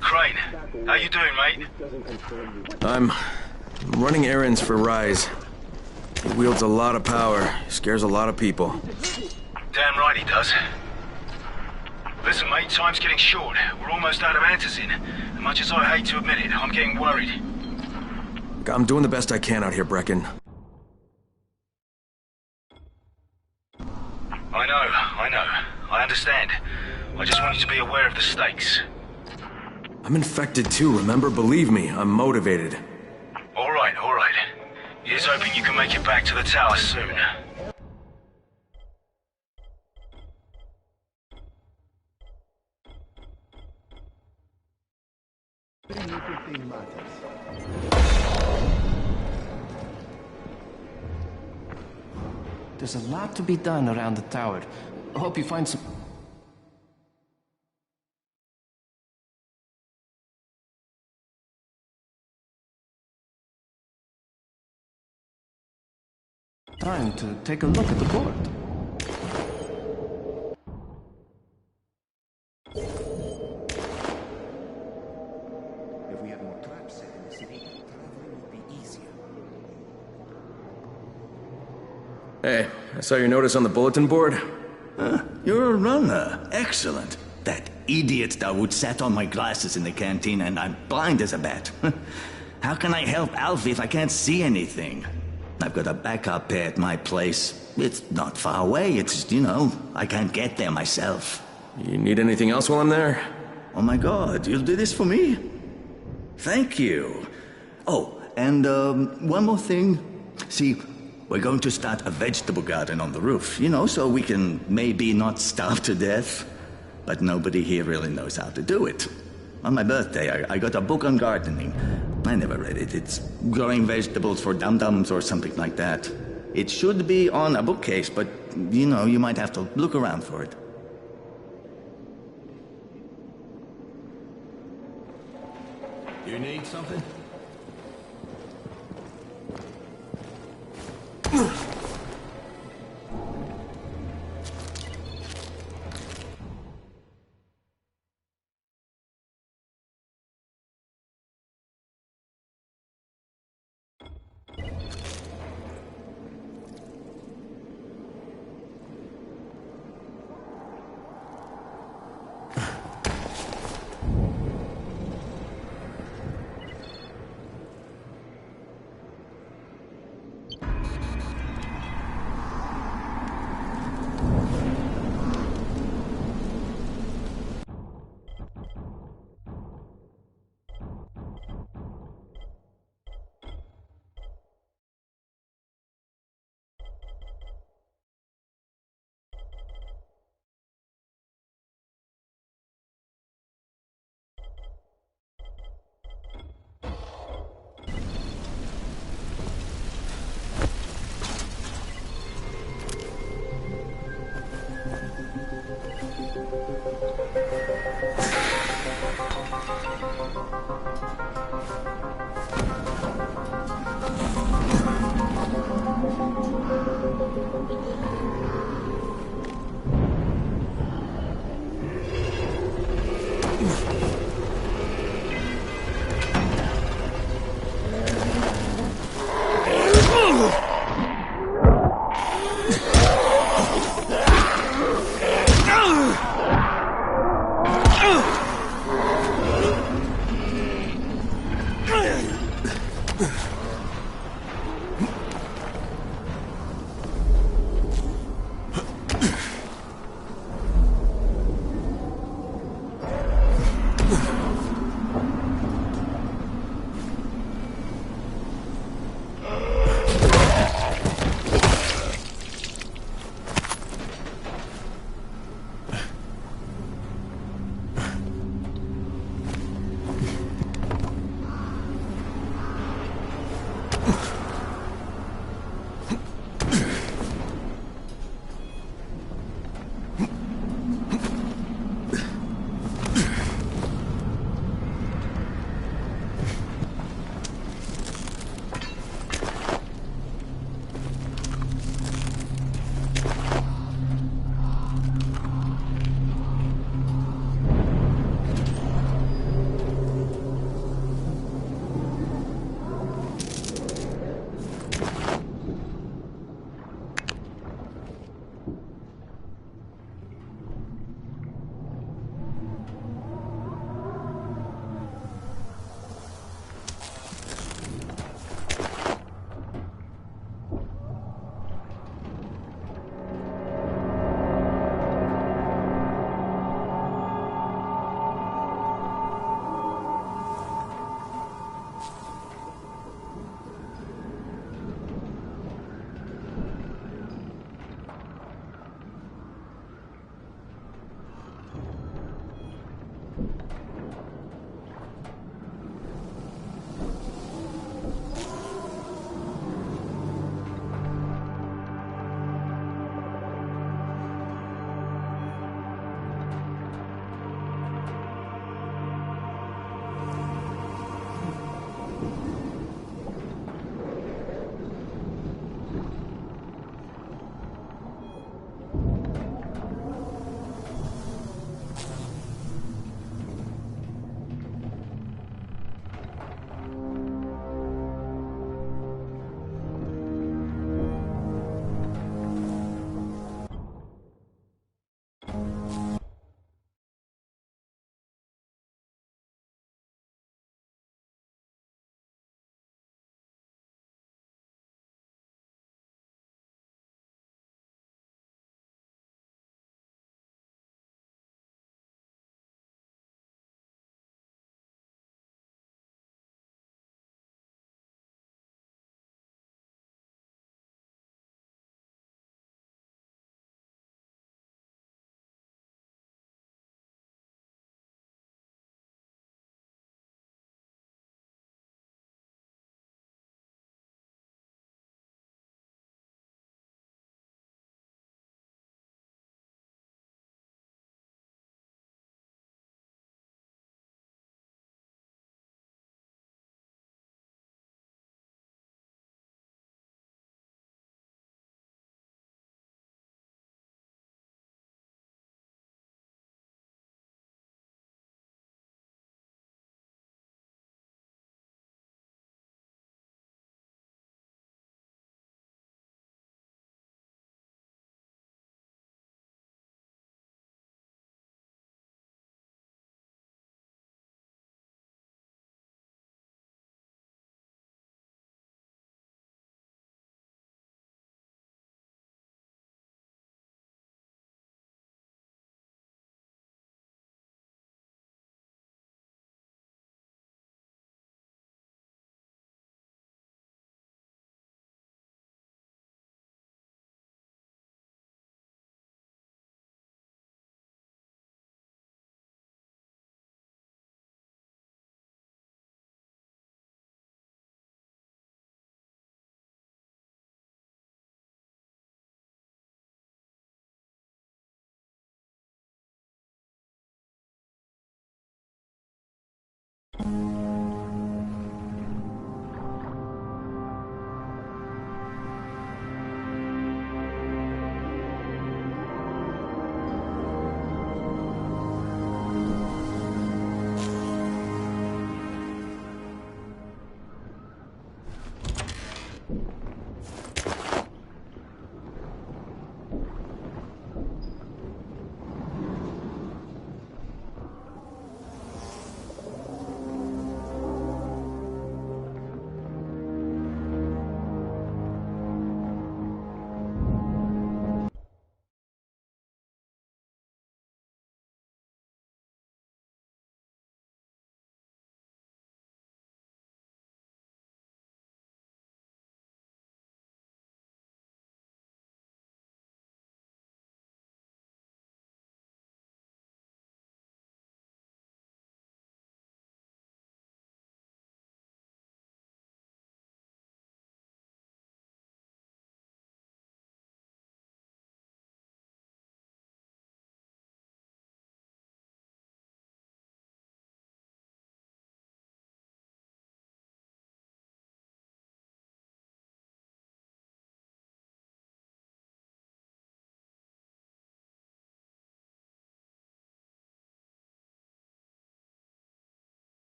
Crane, how you doing, mate? I'm running errands for Rise. He wields a lot of power, scares a lot of people. Damn right he does. Listen, mate, time's getting short. We're almost out of antizin. As much as I hate to admit it, I'm getting worried. I'm doing the best I can out here, Brecken. I know. I understand. I just want you to be aware of the stakes. I'm infected too, remember? Believe me, I'm motivated. All right. Here's hoping you can make it back to the tower soon. There's a lot to be done around the tower. I hope you find some... time to take a look at the board. If we had more traps set in the city, traveling would be easier. Hey, I saw your notice on the bulletin board. You're a runner. Excellent. That idiot Dawood sat on my glasses in the canteen and I'm blind as a bat. How can I help Alfie if I can't see anything? I've got a backup pair at my place. It's not far away. It's, I can't get there myself. You need anything else while I'm there? Oh my God, you'll do this for me? Thank you. Oh, and one more thing. See, we're going to start a vegetable garden on the roof, so we can maybe not starve to death. But nobody here really knows how to do it. On my birthday, I got a book on gardening. I never read it. It's growing vegetables for dum-dums or something like that. It should be on a bookcase, but, you might have to look around for it. You need something?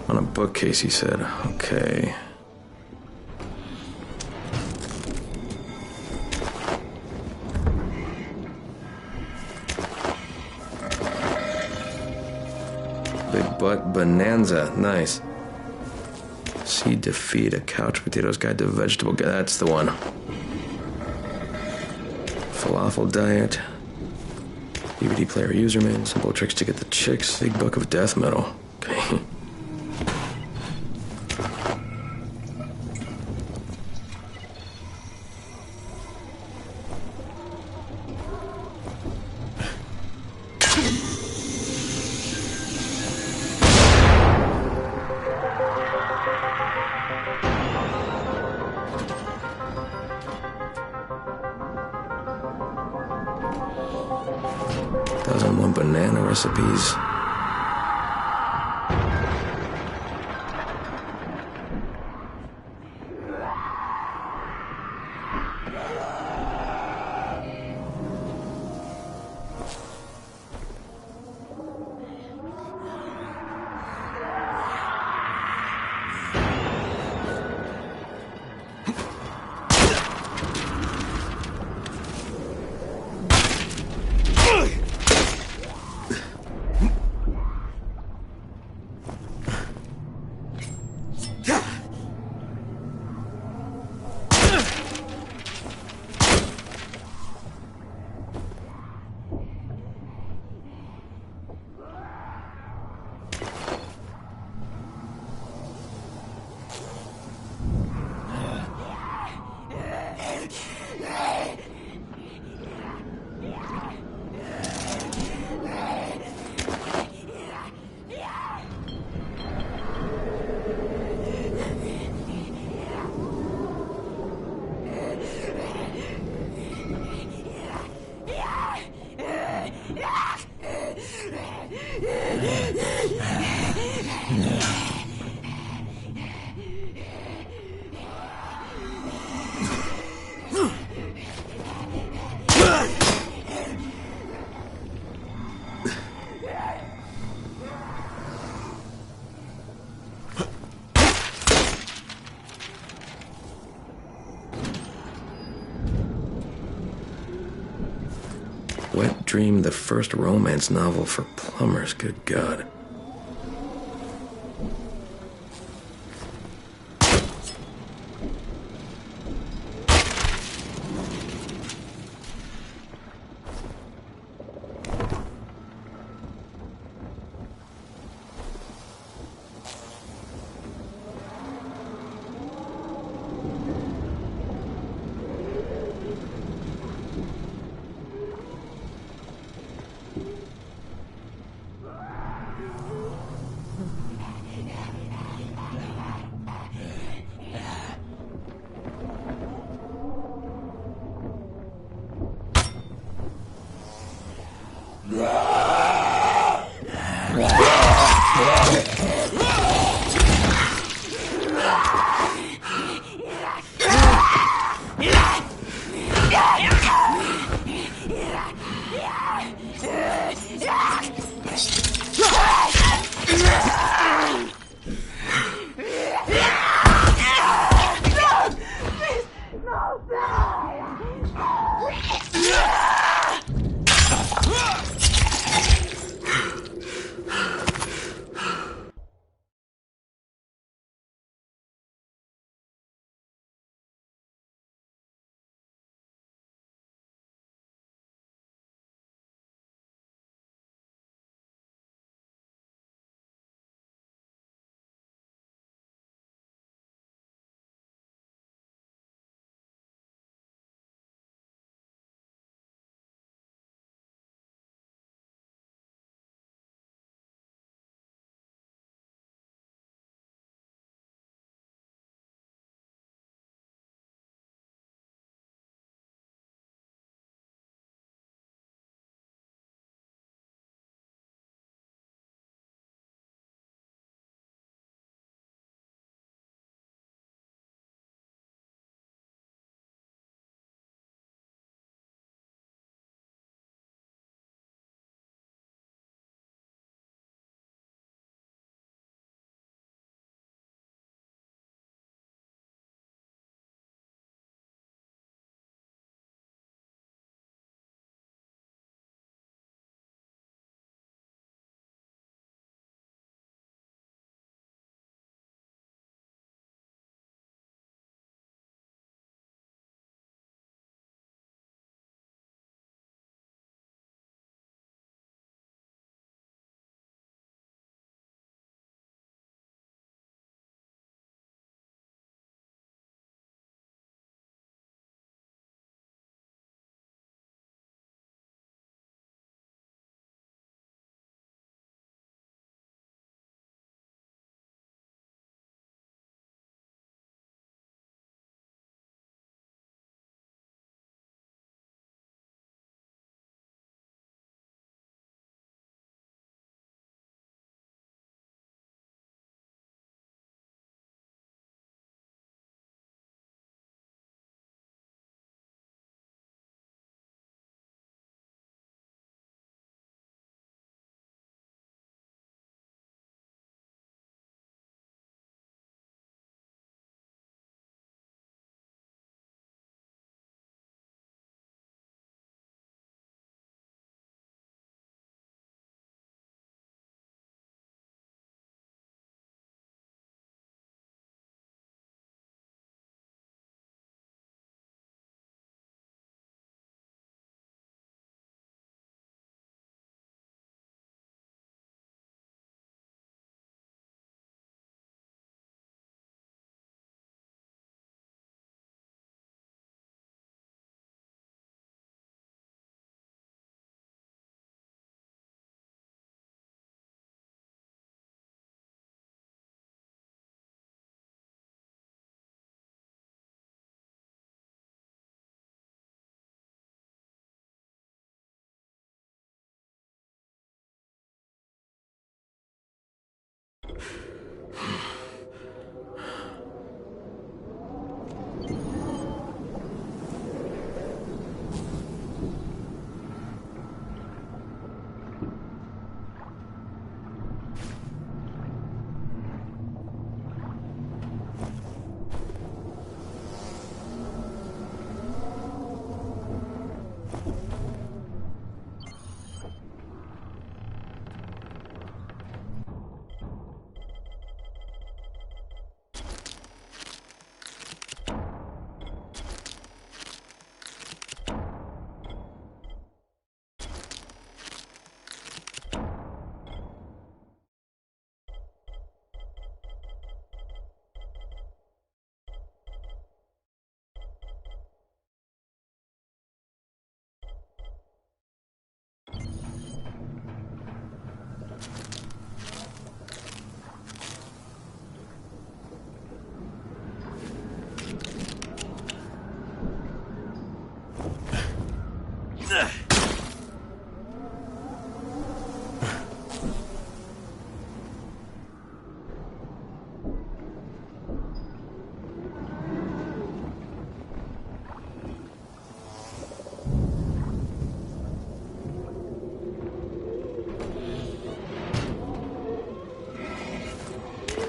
On a bookcase, he said. Okay. Big butt bonanza. Nice. Seed to feed, a couch potatoes guide to vegetable. That's the one. Falafel diet. DVD player username. Simple tricks to get the chicks. Big book of death metal. Okay. Doesn't want banana recipes. Wet Dream, the first romance novel for plumbers. Good God.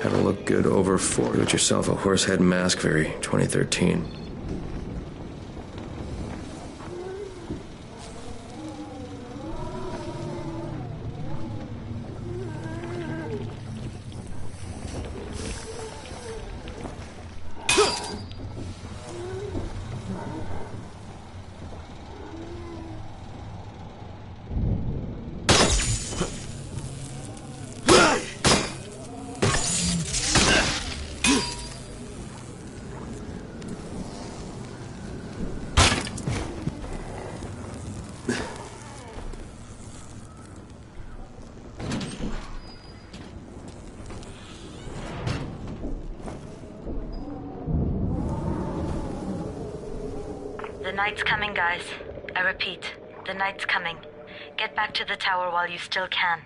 How to look good over 40. Do-it-yourself a horsehead mask, very 2013. The night's coming, guys. I repeat, the night's coming. Get back to the tower while you still can.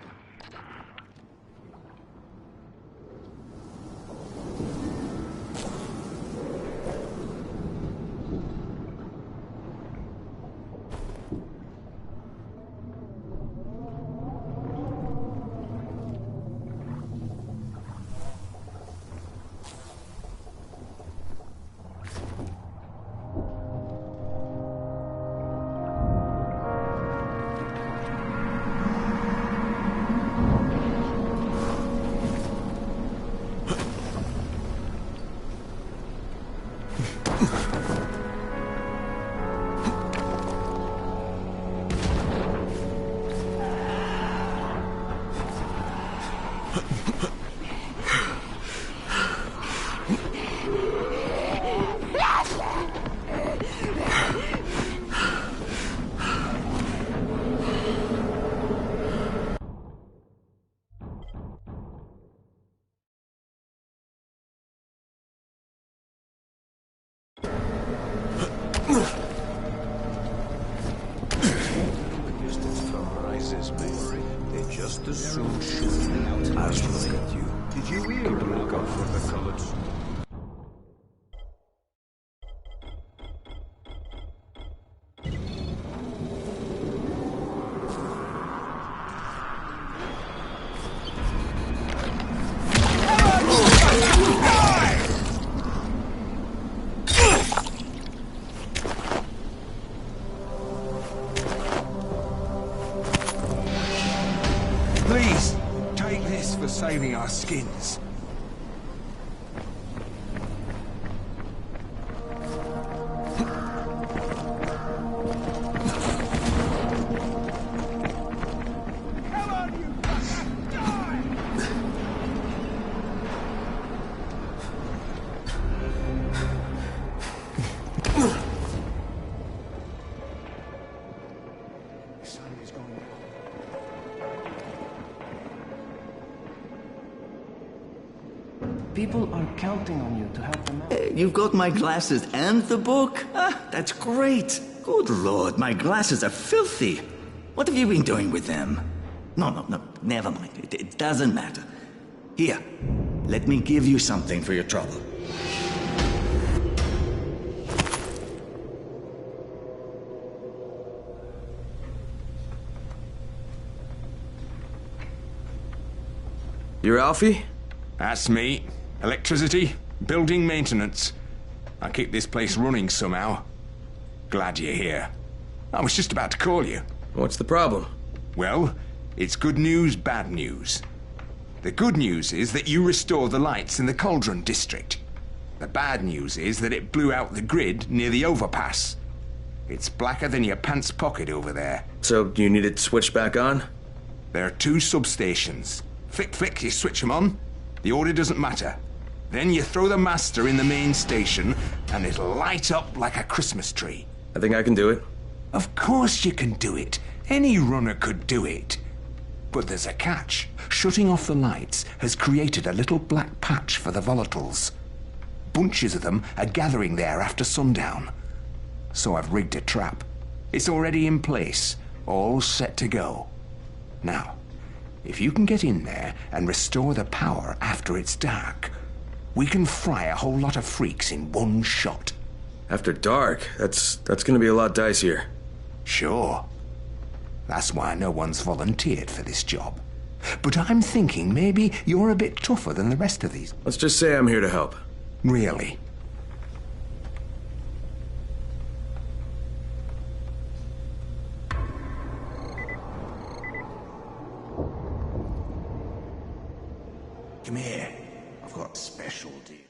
They just as soon shoot me out as look at you. Did you hear? Look out for the colours. Please, take this for saving our skins. People are counting on you to help them out. You've got my glasses and the book? Ah, that's great. Good Lord, my glasses are filthy. What have you been doing with them? No, never mind. It doesn't matter. Here, let me give you something for your trouble. You're Alfie? That's me. Electricity, building maintenance. I keep this place running somehow. Glad you're here. I was just about to call you. What's the problem? Well, it's good news, bad news. The good news is that you restore the lights in the Cauldron district. The bad news is that it blew out the grid near the overpass. It's blacker than your pants pocket over there. So, you need it switched back on? There are 2 substations. Flick, you switch them on. The order doesn't matter. Then you throw the master in the main station, and it'll light up like a Christmas tree. I think I can do it. Of course you can do it. Any runner could do it. But there's a catch. Shutting off the lights has created a little black patch for the volatiles. Bunches of them are gathering there after sundown. So I've rigged a trap. It's already in place, all set to go. Now, if you can get in there and restore the power after it's dark, we can fry a whole lot of freaks in one shot. After dark? That's gonna be a lot dicier. Sure. That's why no one's volunteered for this job. But I'm thinking maybe you're a bit tougher than the rest of these. Let's just say I'm here to help. Really? Come here. I've got a special deal.